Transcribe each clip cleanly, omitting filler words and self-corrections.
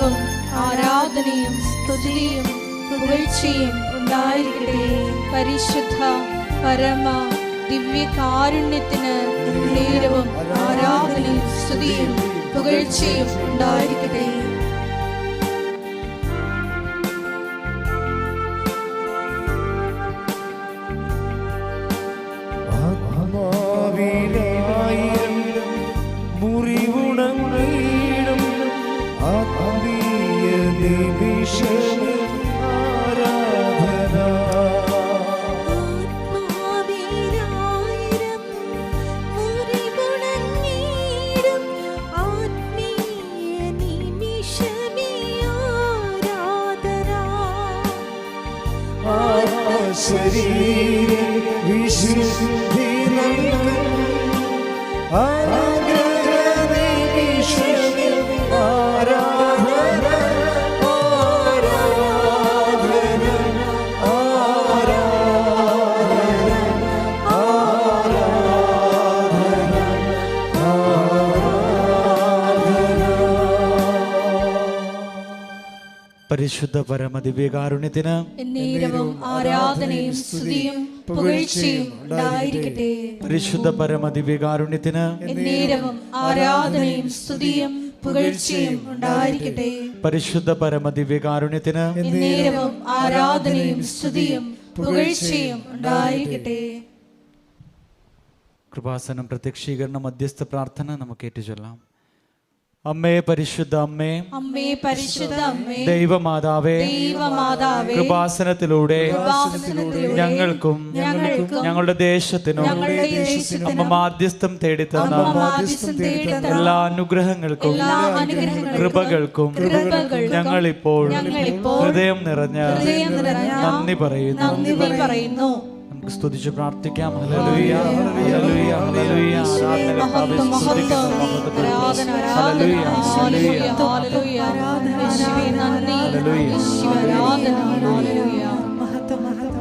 എന്നേരവും ആരാധനയും സ്തുതിയും പുകഴ്ചയും ഉണ്ടായിരിക്കട്ടെ. പരിശുദ്ധ പരമ ദിവ്യകാരുണ്യത്തിന് എന്നേരവും ആരാധനയും സ്തുതിയും പുകഴ്ചയും ഉണ്ടായിരിക്കട്ടെ. മുറിവുണങ്ങീടും ആത്മീയ നിമിഷമേ ആരാധന. ആത്മാവിലായിരം മുറിവുണങ്ങീടും ആത്മീയ നിമിഷമേ ആരാധന. ആത്മശരീര വിശുദ്ധി നൽകും പരിശുദ്ധ പരമദിവ്യകാരുണ്യത്തിന് എന്നേരവും ആരാധനയും സ്തുതിയും പുകഴ്ചയും ഉണ്ടായിരിക്കട്ടെ. പരിശുദ്ധ പരമദിവ്യകാരുണ്യത്തിന് എന്നേരവും ആരാധനയും സ്തുതിയും പുകഴ്ചയും ഉണ്ടായിരിക്കട്ടെ. പരിശുദ്ധ പരമദിവ്യകാരുണ്യത്തിന് എന്നേരവും ആരാധനയും സ്തുതിയും പുകഴ്ചയും ഉണ്ടായിരിക്കട്ടെ. കൃപാസനം പ്രത്യക്ഷീകരണ മധ്യസ്ഥ പ്രാർത്ഥന നമുക്ക് ഏറ്റുചൊല്ലാം. അമ്മേ പരിശുദ്ധ അമ്മേ, അമ്മേ പരിശുദ്ധ അമ്മേ, ദൈവമാതാവേ, ദൈവമാതാവേ, കൃപാസനത്തിലൂടെ ഞങ്ങൾക്കും ഞങ്ങളുടെ ദേശത്തിനും അമ്മ മാധ്യസ്ഥം തേടിത്തന്ന എല്ലാ അനുഗ്രഹങ്ങൾക്കും കൃപകൾക്കും ഞങ്ങളിപ്പോൾ ഹൃദയം നിറഞ്ഞ നന്ദി പറയുന്നു. നമുക്ക് സ്തുതിച്ച് പ്രാർത്ഥിക്കാം. ഹല്ലേലൂയ, ഹല്ലേലൂയ, ഹല്ലേലൂയ. മഹത്വം, മഹത്വം, ആരാധന, ആരാധന, ഹല്ലേലൂയ, ഹല്ലേലൂയ. യേശുവേ നന്ദി, യേശുവേ ആരാധന, ഹല്ലേലൂയ. മഹത്വം മഹത്വം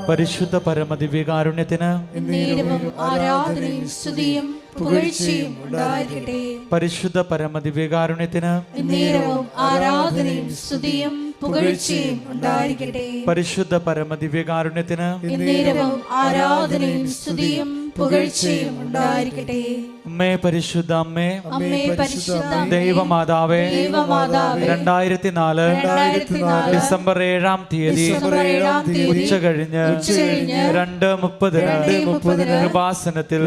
പരിശുദ്ധ പരമദിവ്യകാരുണ്യത്തിന് എന്നേരവും ആരാധനയും സ്തുതിയും പുകഴ്ചയും ഉണ്ടായിരിക്കട്ടെ. പരിശുദ്ധ പരമദിവ്യകാരുണ്യത്തിന് എന്നേരവും ആരാധനയും സ്തുതിയും പുകഴ്ചയും ഉണ്ടായിരിക്കട്ടെ. പരിശുദ്ധ പരമദിവ്യകാരുണ്യത്തിന് എന്നേരവും ആരാധനയും സ്തുതിയും പുകഴ്ചയും ഉണ്ടായിരിക്കട്ടെ. അമ്മേ പരിശുദ്ധ അമ്മേ, അമ്മേ പരിശുദ്ധ ദൈവമാതാവേ, ദൈവമാതാവേ, 2004 ഡിസംബർ 7-ാം തീയതി ഉച്ചകഴിഞ്ഞ് 2:30 കൃപാസനത്തിൽ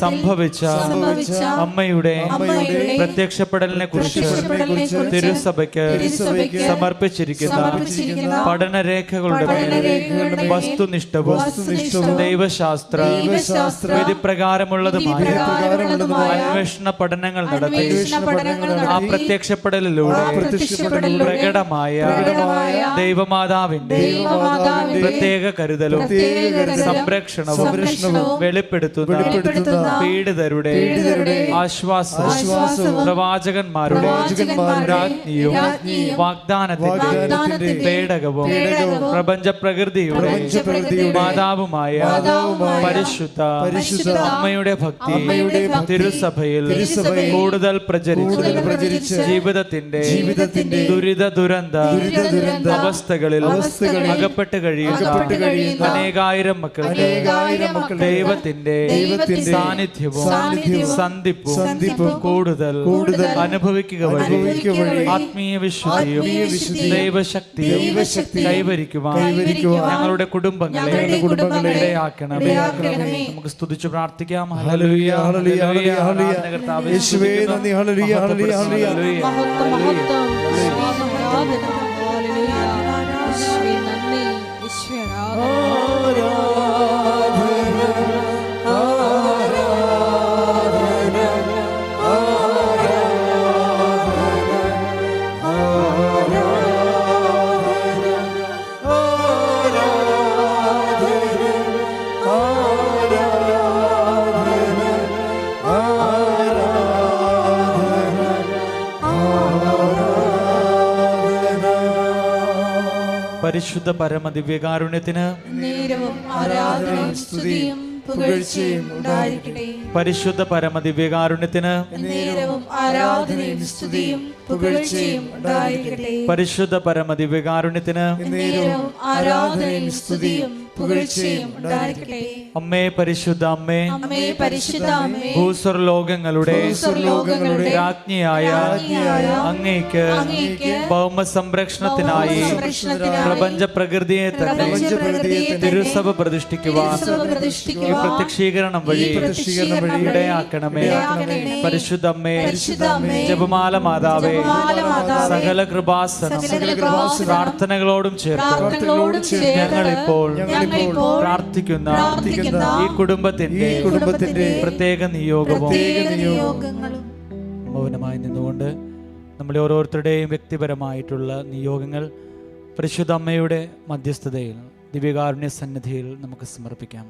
സംഭവിച്ച അമ്മയുടെ പ്രത്യക്ഷപ്പെടലിനെ കുറിച്ച് തിരുസഭയ്ക്ക് സമർപ്പിച്ചിരിക്കുന്ന പഠനരേഖകളുടെ വസ്തുനിഷ്ഠവും ദൈവശാസ്ത്ര വിധിപ്രകാരമുള്ളതുമായ അന്വേഷണ പഠനങ്ങൾ നടത്തി ആ പ്രത്യക്ഷപ്പെടലിലൂടെ പ്രകടമായ ദൈവമാതാവിന്റെ പ്രത്യേക കരുതലും സംരക്ഷണവും വെളിപ്പെടുത്തുന്ന പീഡിതരുടെ ആശ്വാസവും പ്രവാചകന്മാരുടെ രാജ്ഞിയും വാഗ്ദാനത്തിന്റെ പേടകവും പ്രപഞ്ച പ്രകൃതിയുടെ മാതാവുമായ പരിശുദ്ധ അമ്മയുടെ ഭക്തി തിരുസഭയിൽ കൂടുതൽ പ്രചരിച്ച് ജീവിതത്തിന്റെ ദുരിത ദുരന്ത അവസ്ഥകളിൽ അകപ്പെട്ട് കഴിയുന്ന അനേകായിരം മക്കൾക്ക് ദൈവത്തിന്റെ സാന്നിധ്യവും സന്ധിപ്പും കൂടുതൽ അനുഭവിക്കുക വഴി ആത്മീയ വിശുദ്ധിയും ദൈവശക്തിയും കൈവരിക്കുവാൻ ഞങ്ങളുടെ കുടുംബങ്ങളെ ഇടയാക്കണമേ. നമുക്ക് സ്തുതിച്ചു പ്രാർത്ഥിക്കാം. ഹല്ലേലൂയ, ഹല്ലേലൂയ, ഹല്ലേലൂയ. കർത്താവേ യേശുവേ നന്ദി. ഹല്ലേലൂയ, ഹല്ലേലൂയ, ഹല്ലേലൂയ. മഹത്വം, മഹത്വം, ആരാധന, ഹല്ലേലൂയ. യേശുവേ നന്ദി, യേശുവേ ആരാധന. പരിശുദ്ധ പരമ ദിവ്യകാരുണ്യത്തിന് നേരവും ആരാധനയും സ്തുതിയും പുകഴ്ചയും ഉണ്ടായിരിക്കട്ടെ. പരിശുദ്ധ പരമ ദിവ്യകാരുണ്യത്തിന് നേരവും ആരാധനയും സ്തുതിയും പുകഴ്ചയും ഉണ്ടായിരിക്കട്ടെ. പരിശുദ്ധ പരമ ദിവ്യകാരുണ്യത്തിന് നേരവും ആരാധനയും സ്തുതിയും പുകഴ്ചയും ഉണ്ടായിരിക്കട്ടെ. അമ്മേ പരിശുദ്ധ അമ്മേ, അമ്മേ പരിശുദ്ധ അമ്മേ, ഭൂസ്വർലോകങ്ങളുടെ ഭൂസ്വർലോകങ്ങളുടെ രാജ്ഞിയായ അങ്ങേക്ക് ഭൗമ സംരക്ഷണത്തിനായി പ്രപഞ്ച പ്രകൃതിയെ തന്നെ തിരുസഭ പ്രതിഷ്ഠിക്കുവാൻ ഈ പ്രത്യക്ഷീകരണം വഴി ഇടയാക്കണമേ. പരിശുദ്ധ അമ്മേ, ജപമാല മാതാവേ, സകല കൃപാസനം പ്രാർത്ഥനകളോടും ചേർത്ത് ഞങ്ങളിപ്പോൾ പ്രാർത്ഥിക്കുന്ന ഈ കുടുംബത്തിന്റെ പ്രത്യേക നിയോഗവും മൗനമായി നിന്നുകൊണ്ട് നമ്മുടെ ഓരോരുത്തരുടെയും വ്യക്തിപരമായിട്ടുള്ള നിയോഗങ്ങൾ പരിശുദ്ധ അമ്മയുടെ മധ്യസ്ഥതയിൽ ദിവ്യകാരുണ്യ സന്നിധിയിൽ നമുക്ക് സമർപ്പിക്കാം.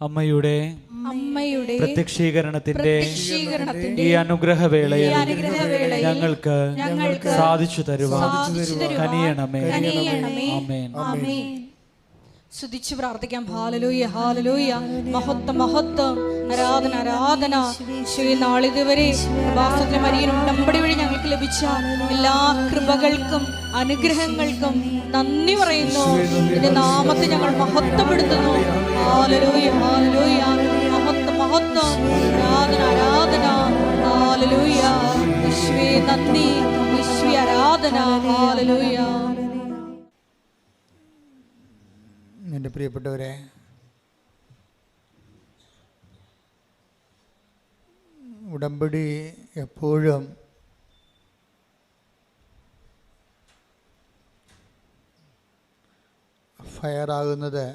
അമ്മയുടെ പ്രത്യക്ഷീകരണത്തിന്റെ ഈ അനുഗ്രഹവേളയിൽ ഞങ്ങൾക്ക് സാധിച്ചു തരുവാൻ കനിയണമേ. ആമേൻ. സ്തുതിച്ചു പ്രാർത്ഥിക്കാം. ഹല്ലേലൂയ, ഹല്ലേലൂയ. മഹത്വം, മഹത്വം, ആരാധന, ആരാധന. ഈശോയെ, നാളിതുവരെ കൃപാസനത്തിലെ മരിയൻ ഉടമ്പടി വഴി ഞങ്ങൾക്ക് ലഭിച്ച എല്ലാ കൃപകൾക്കും അനുഗ്രഹങ്ങൾക്കും നന്ദി പറയുന്നു. നിന്റെ നാമത്തെ ഞങ്ങൾ മഹത്വപ്പെടുത്തുന്നു. ഹല്ലേലൂയ, ഹല്ലേലൂയ. മഹത്വം, മഹത്വം, ആരാധന, ആരാധന. ഹല്ലേലൂയ. ഈശോയെ നന്ദി, ഈശോയെ ആരാധന. ഹല്ലേലൂയ. എൻ്റെ പ്രിയപ്പെട്ടവരെ, ഉടമ്പടി എപ്പോഴും ഫയറാകുന്നത്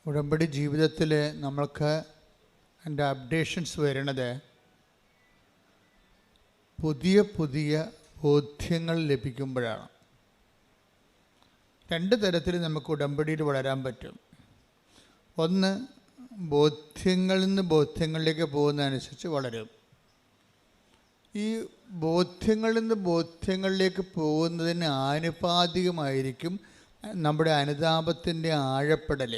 ഉടമ്പടി ജീവിതത്തിൽ നമ്മൾക്ക് അതിൻ്റെ അപ്ഡേഷൻസ് വരുന്നത് പുതിയ പുതിയ ബോധ്യങ്ങൾ ലഭിക്കുമ്പോഴാണ്. രണ്ട് തരത്തിൽ നമുക്ക് ഉടമ്പടിയിൽ വളരാൻ പറ്റും. ഒന്ന്, ബോധ്യങ്ങളിൽ നിന്ന് ബോധ്യങ്ങളിലേക്ക് പോകുന്നതനുസരിച്ച് വളരും. ഈ ബോധ്യങ്ങളിൽ നിന്ന് ബോധ്യങ്ങളിലേക്ക് പോകുന്നതിന് ആനുപാതികമായിരിക്കും നമ്മുടെ അനുതാപത്തിൻ്റെ ആഴപ്പെടൽ.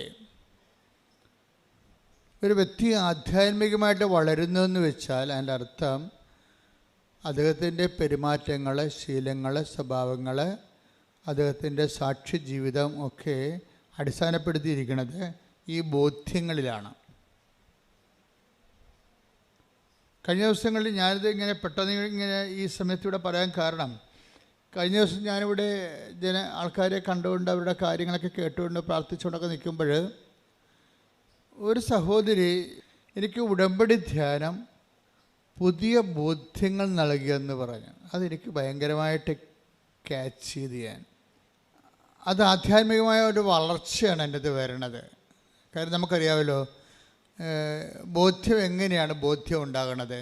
ഒരു വ്യക്തി ആധ്യാത്മികമായിട്ട് വളരുന്നതെന്ന് വെച്ചാൽ അതിൻ്റെ അർത്ഥം അദ്ദേഹത്തിൻ്റെ പെരുമാറ്റങ്ങൾ, ശീലങ്ങൾ, സ്വഭാവങ്ങൾ, അദ്ദേഹത്തിൻ്റെ സാക്ഷി ജീവിതം ഒക്കെ അടിസ്ഥാനപ്പെടുത്തിയിരിക്കുന്നത് ഈ ബോധ്യങ്ങളിലാണ്. കഴിഞ്ഞ ദിവസങ്ങളിൽ ഞാനിത് ഇങ്ങനെ പെട്ടെന്ന് ഇങ്ങനെ ഈ സമയത്തൂടെ പറയാൻ കാരണം, കഴിഞ്ഞ ദിവസം ഞാനിവിടെ ആൾക്കാരെ കണ്ടുകൊണ്ട് അവരുടെ കാര്യങ്ങളൊക്കെ കേട്ടുകൊണ്ട് പ്രാർത്ഥിച്ചുകൊണ്ടൊക്കെ നിൽക്കുമ്പോൾ ഒരു സഹോദരി എനിക്ക് ഉടമ്പടി ധ്യാനം പുതിയ ബോധ്യങ്ങൾ നൽകിയെന്ന് പറഞ്ഞു. അതെനിക്ക് ഭയങ്കരമായിട്ട് ക്യാച്ച് ചെയ്ത് അത് ആധ്യാത്മികമായ ഒരു വളർച്ചയാണ് എൻ്റെ അത് വരണത്. കാര്യം നമുക്കറിയാമല്ലോ ബോധ്യം എങ്ങനെയാണ് ബോധ്യം ഉണ്ടാകണത്,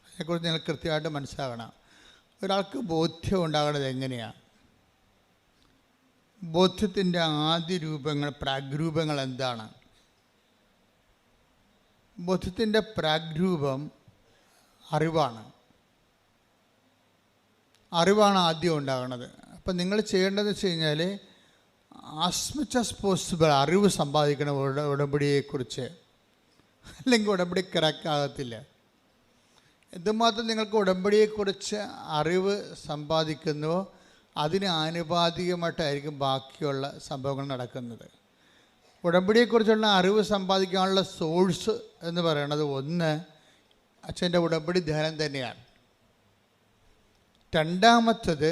അതിനെക്കുറിച്ച് നിങ്ങൾ കൃത്യമായിട്ട് മനസ്സിലാക്കണം. ഒരാൾക്ക് ബോധ്യം ഉണ്ടാകണത് എങ്ങനെയാണ്? ബോധ്യത്തിൻ്റെ ആദ്യ രൂപങ്ങൾ, പ്രാഗ്രൂപങ്ങൾ എന്താണ്? ബോധ്യത്തിൻ്റെ പ്രാഗ്രൂപം അറിവാണ്. അറിവാണ് ആദ്യം ഉണ്ടാകുന്നത്. അപ്പം നിങ്ങൾ ചെയ്യേണ്ടതെന്ന് വെച്ച് കഴിഞ്ഞാൽ ആസ് മച്ച് ആസ് പോസിബിൾ അറിവ് സമ്പാദിക്കണം ഉടമ്പടിയെക്കുറിച്ച്. അല്ലെങ്കിൽ ഉടമ്പടി കറക്റ്റാകത്തില്ല. എന്തുമാത്രം നിങ്ങൾക്ക് ഉടമ്പടിയെക്കുറിച്ച് അറിവ് സമ്പാദിക്കുന്നുവോ അതിന് ആനുപാതികമായിട്ടായിരിക്കും ബാക്കിയുള്ള സംഭവങ്ങൾ നടക്കുന്നത്. ഉടമ്പടിയെക്കുറിച്ചുള്ള അറിവ് സമ്പാദിക്കാനുള്ള സോഴ്സ് എന്ന് പറയുന്നത് ഒന്ന് അച്ഛൻ്റെ ഉടമ്പടി ധ്യാനം തന്നെയാണ്. രണ്ടാമത്തത്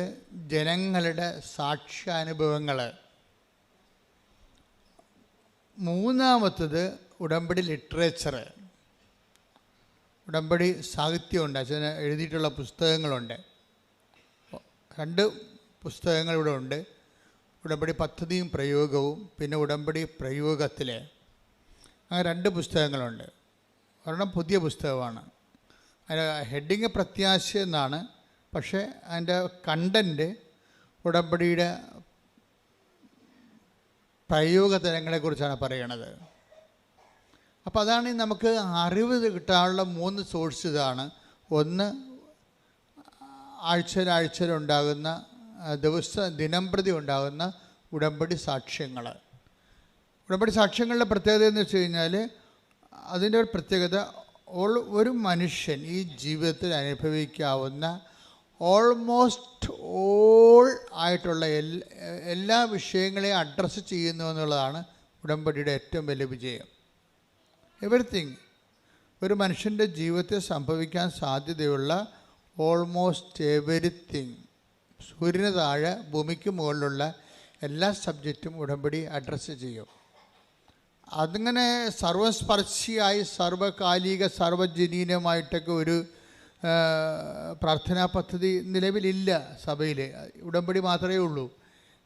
ജനങ്ങളുടെ സാക്ഷ്യാനുഭവങ്ങൾ. മൂന്നാമത്തത് ഉടമ്പടി ലിറ്ററേച്ചർ, ഉടമ്പടി സാഹിത്യമുണ്ട്. അച്ഛന് എഴുതിയിട്ടുള്ള പുസ്തകങ്ങളുണ്ട്. 2 പുസ്തകങ്ങൾ ഇവിടെ ഉണ്ട്. ഉടമ്പടി പദ്ധതിയും പ്രയോഗവും, പിന്നെ ഉടമ്പടി പ്രയോഗത്തിൽ. അങ്ങനെ 2 പുസ്തകങ്ങളുണ്ട്. ഒരെണ്ണം പുതിയ പുസ്തകമാണ്, അതിൻ്റെ ഹെഡിങ് പ്രത്യാശ എന്നാണ്, പക്ഷേ അതിൻ്റെ കണ്ടൻറ്റ് ഉടമ്പടിയുടെ പ്രയോഗതലങ്ങളെക്കുറിച്ചാണ് പറയണത്. അപ്പോൾ അതാണ് നമുക്ക് അറിവ് കിട്ടാനുള്ള 3 സോഴ്സ് ഇതാണ്. ഒന്ന്, ആഴ്ചയിലുണ്ടാകുന്ന ദിനംപ്രതി ഉണ്ടാകുന്ന ഉടമ്പടി സാക്ഷ്യങ്ങൾ. ഉടമ്പടി സാക്ഷ്യങ്ങളുടെ പ്രത്യേകത എന്ന് വെച്ച് കഴിഞ്ഞാൽ, അതിൻ്റെ ഒരു പ്രത്യേകത ഒരു മനുഷ്യൻ ഈ ജീവിതത്തിൽ അനുഭവിക്കാവുന്ന ഓൾമോസ്റ്റ് ഓൾ ആയിട്ടുള്ള എല്ലാ വിഷയങ്ങളെയും അഡ്രസ്സ് ചെയ്യുന്നു എന്നുള്ളതാണ് ഉടമ്പടിയുടെ ഏറ്റവും വലിയ വിജയം. എവറിത്തിങ്, ഒരു മനുഷ്യൻ്റെ ജീവിതത്തിൽ സംഭവിക്കാൻ സാധ്യതയുള്ള ഓൾമോസ്റ്റ് എവരിത്തിങ്, സൂര്യന് താഴെ ഭൂമിക്ക് മുകളിലുള്ള എല്ലാ സബ്ജക്റ്റും ഉടമ്പടി അഡ്രസ്സ് ചെയ്യും. അതിങ്ങനെ സർവസ്പർശിയായി സർവകാലിക സർവജനീനമായിട്ടൊക്കെ ഒരു പ്രാർത്ഥനാ പദ്ധതി നിലവിലില്ല സഭയിൽ. ഉടമ്പടി മാത്രമേ ഉള്ളൂ.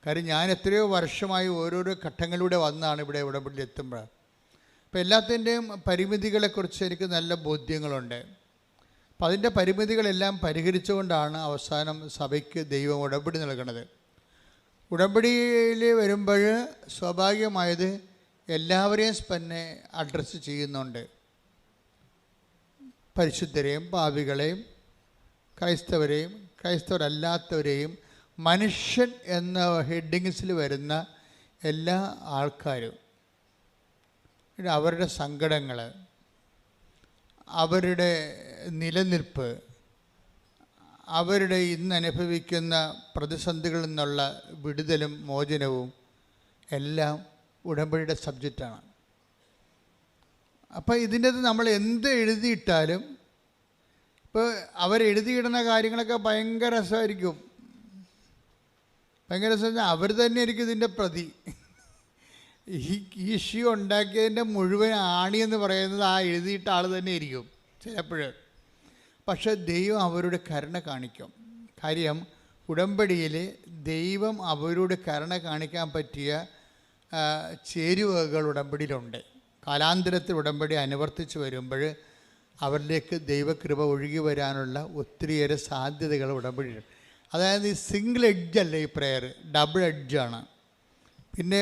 കാര്യം ഞാൻ എത്രയോ വർഷമായി ഓരോരോ ഘട്ടങ്ങളിലൂടെ വന്നാണ് ഇവിടെ ഉടമ്പടിയിൽ എത്തുമ്പോൾ. അപ്പോൾ എല്ലാത്തിൻ്റെയും പരിമിതികളെക്കുറിച്ച് എനിക്ക് നല്ല ബോധ്യങ്ങളുണ്ട്. അപ്പം അതിൻ്റെ പരിമിതികളെല്ലാം പരിഹരിച്ചുകൊണ്ടാണ് അവസാനം സഭയ്ക്ക് ദൈവം ഉടമ്പടി നൽകുന്നത്. ഉടമ്പടിയിൽ വരുമ്പോൾ സ്വാഭാവികമായത് എല്ലാവരെയും തന്നെ അഡ്രസ്സ് ചെയ്യുന്നുണ്ട്. പരിശുദ്ധരെയും പാപികളെയും ക്രൈസ്തവരെയും ക്രൈസ്തവരല്ലാത്തവരെയും മനുഷ്യൻ എന്ന ഹെഡിങ്സിൽ വരുന്ന എല്ലാ ആൾക്കാരും അവരുടെ സങ്കടങ്ങൾ, അവരുടെ നിലനിൽപ്പ്, അവരുടെ ഇന്ന് അനുഭവിക്കുന്ന പ്രതിസന്ധികളിൽ നിന്നുള്ള വിടുതലും മോചനവും എല്ലാം ഉടമ്പടിയുടെ സബ്ജക്റ്റാണ്. അപ്പോൾ ഇതിൻ്റെ നമ്മൾ എന്ത് എഴുതിയിട്ടാലും, ഇപ്പോൾ അവരെഴുതിയിടുന്ന കാര്യങ്ങളൊക്കെ ഭയങ്കര രസമായിരിക്കും. ഭയങ്കര രസം അവർ തന്നെ ആയിരിക്കും ഇതിൻ്റെ പ്രതി. ഈ ഇഷ്യൂ ഉണ്ടാക്കിയതിൻ്റെ മുഴുവൻ ആണിയെന്ന് പറയുന്നത് ആ എഴുതിയിട്ട ആൾ തന്നെ ആയിരിക്കും ചിലപ്പോൾ. പക്ഷെ ദൈവം അവരുടെ കരുണ കാണിക്കും. കാര്യം ഉടമ്പടിയിൽ ദൈവം അവരോട് കരുണ കാണിക്കാൻ പറ്റിയ ചേരുവകൾ ഉടമ്പടിയിലുണ്ട്. കാലാന്തരത്തിൽ ഉടമ്പടി അനുവർത്തിച്ച് വരുമ്പോൾ അവരിലേക്ക് ദൈവകൃപ ഒഴുകി വരാനുള്ള ഒത്തിരിയേറെ സാധ്യതകൾ ഉടമ്പടിയിലുണ്ട്. അതായത് ഈ സിംഗിൾ എഡ്ജല്ല ഈ പ്രെയർ, ഡബിൾ എഡ്ജാണ്. പിന്നെ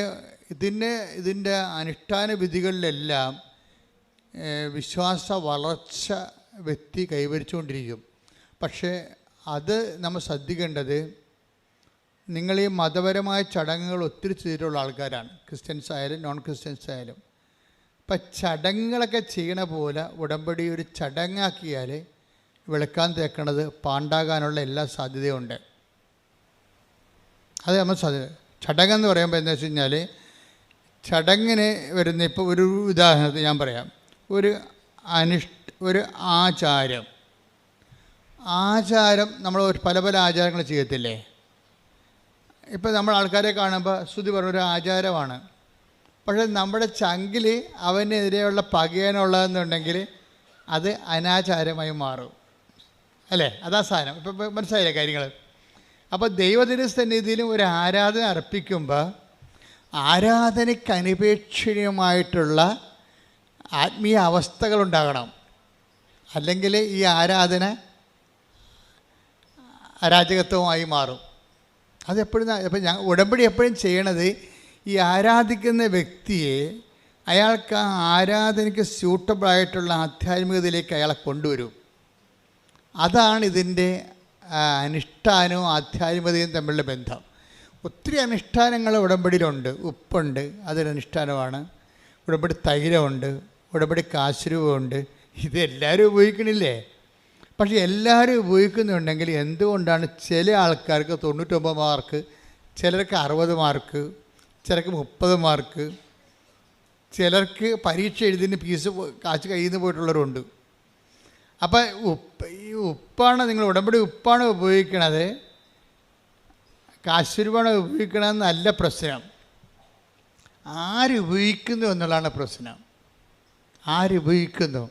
ഇതിൻ്റെ അനുഷ്ഠാന വിധികളിലെല്ലാം വിശ്വാസ വളർച്ച വ്യക്തി കൈവരിച്ചുകൊണ്ടിരിക്കും. പക്ഷേ അത് നമ്മൾ ശ്രദ്ധിക്കേണ്ടത്, നിങ്ങൾ ഈ മതപരമായ ചടങ്ങുകൾ ഒത്തിരി ചെയ്തിട്ടുള്ള ആൾക്കാരാണ്, ക്രിസ്ത്യൻസ് ആയാലും നോൺ ക്രിസ്ത്യൻസ് ആയാലും. ഇപ്പം ചടങ്ങുകളൊക്കെ ചെയ്യണ പോലെ ഉടമ്പടി ഒരു ചടങ്ങാക്കിയാൽ വെളുക്കാൻ തേക്കണത് പാണ്ടാകാനുള്ള എല്ലാ സാധ്യതയുണ്ട്. അത് നമ്മൾ ചടങ്ങെന്ന് പറയുമ്പോൾ എന്താ വെച്ച് കഴിഞ്ഞാൽ, ചടങ്ങിന് വരുന്ന ഇപ്പോൾ ഒരു ഉദാഹരണത്തിന് ഞാൻ പറയാം. ഒരു ആചാരം നമ്മൾ പല പല ആചാരങ്ങൾ ചെയ്യത്തില്ലേ. ഇപ്പം നമ്മൾ ആൾക്കാരെ കാണുമ്പോൾ സ്തുതി പറഞ്ഞൊരു ആചാരമാണ്. പക്ഷേ നമ്മുടെ ചങ്കിൽ അവനെതിരെയുള്ള പകയാനുള്ളതെന്നുണ്ടെങ്കിൽ അത് അനാചാരമായി മാറും അല്ലേ. അതാ സാധനം. ഇപ്പം മനസ്സിലായില്ലേ കാര്യങ്ങൾ. അപ്പോൾ ദൈവത്തിൻ്റെ സന്നിധിയിലും ഒരു ആരാധന അർപ്പിക്കുമ്പോൾ ആരാധനയ്ക്ക് അനപേക്ഷണീയമായിട്ടുള്ള ആത്മീയ അവസ്ഥകളുണ്ടാകണം. അല്ലെങ്കിൽ ഈ ആരാധന അരാജകത്വമായി മാറും. അതെപ്പോഴും ഉടമ്പടി എപ്പോഴും ചെയ്യണത്, ഈ ആരാധിക്കുന്ന വ്യക്തിയെ അയാൾക്ക് ആ ആരാധനയ്ക്ക് സ്യൂട്ടബിളായിട്ടുള്ള ആധ്യാത്മികതയിലേക്ക് അയാളെ കൊണ്ടുവരും. അതാണ് ഇതിൻ്റെ അനുഷ്ഠാനവും ആധ്യാത്മികതയും തമ്മിലുള്ള ബന്ധം. ഒത്തിരി അനുഷ്ഠാനങ്ങൾ ഉടമ്പടിയിലുണ്ട്. ഉപ്പുണ്ട്, അതൊരനുഷ്ഠാനമാണ്. ഉടമ്പടി തൈലമുണ്ട്, ഉടമ്പടി കാശുരൂപമുണ്ട്. ഇതെല്ലാവരും ഉപയോഗിക്കണില്ലേ? പക്ഷേ എല്ലാവരും ഉപയോഗിക്കുന്നുണ്ടെങ്കിൽ എന്തുകൊണ്ടാണ് ചില ആൾക്കാർക്ക് 99 മാർക്ക്, ചിലർക്ക് 60 മാർക്ക്, ചിലർക്ക് 30 മാർക്ക്, ചിലർക്ക് പരീക്ഷ എഴുതിന് ഫീസ് കാശ് കയ്യിൽ നിന്ന് പോയിട്ടുള്ളവരുണ്ട്. അപ്പം ഈ ഉപ്പാണ്, നിങ്ങൾ ഉടമ്പടി ഉപ്പാണ് ഉപയോഗിക്കണത്, കാശുരൂപമാണ് ഉപയോഗിക്കണമെന്നല്ല പ്രശ്നം. ആരുപയോഗിക്കുന്നു എന്നുള്ളതാണ് പ്രശ്നം. ആരുപയോഗിക്കുന്നു.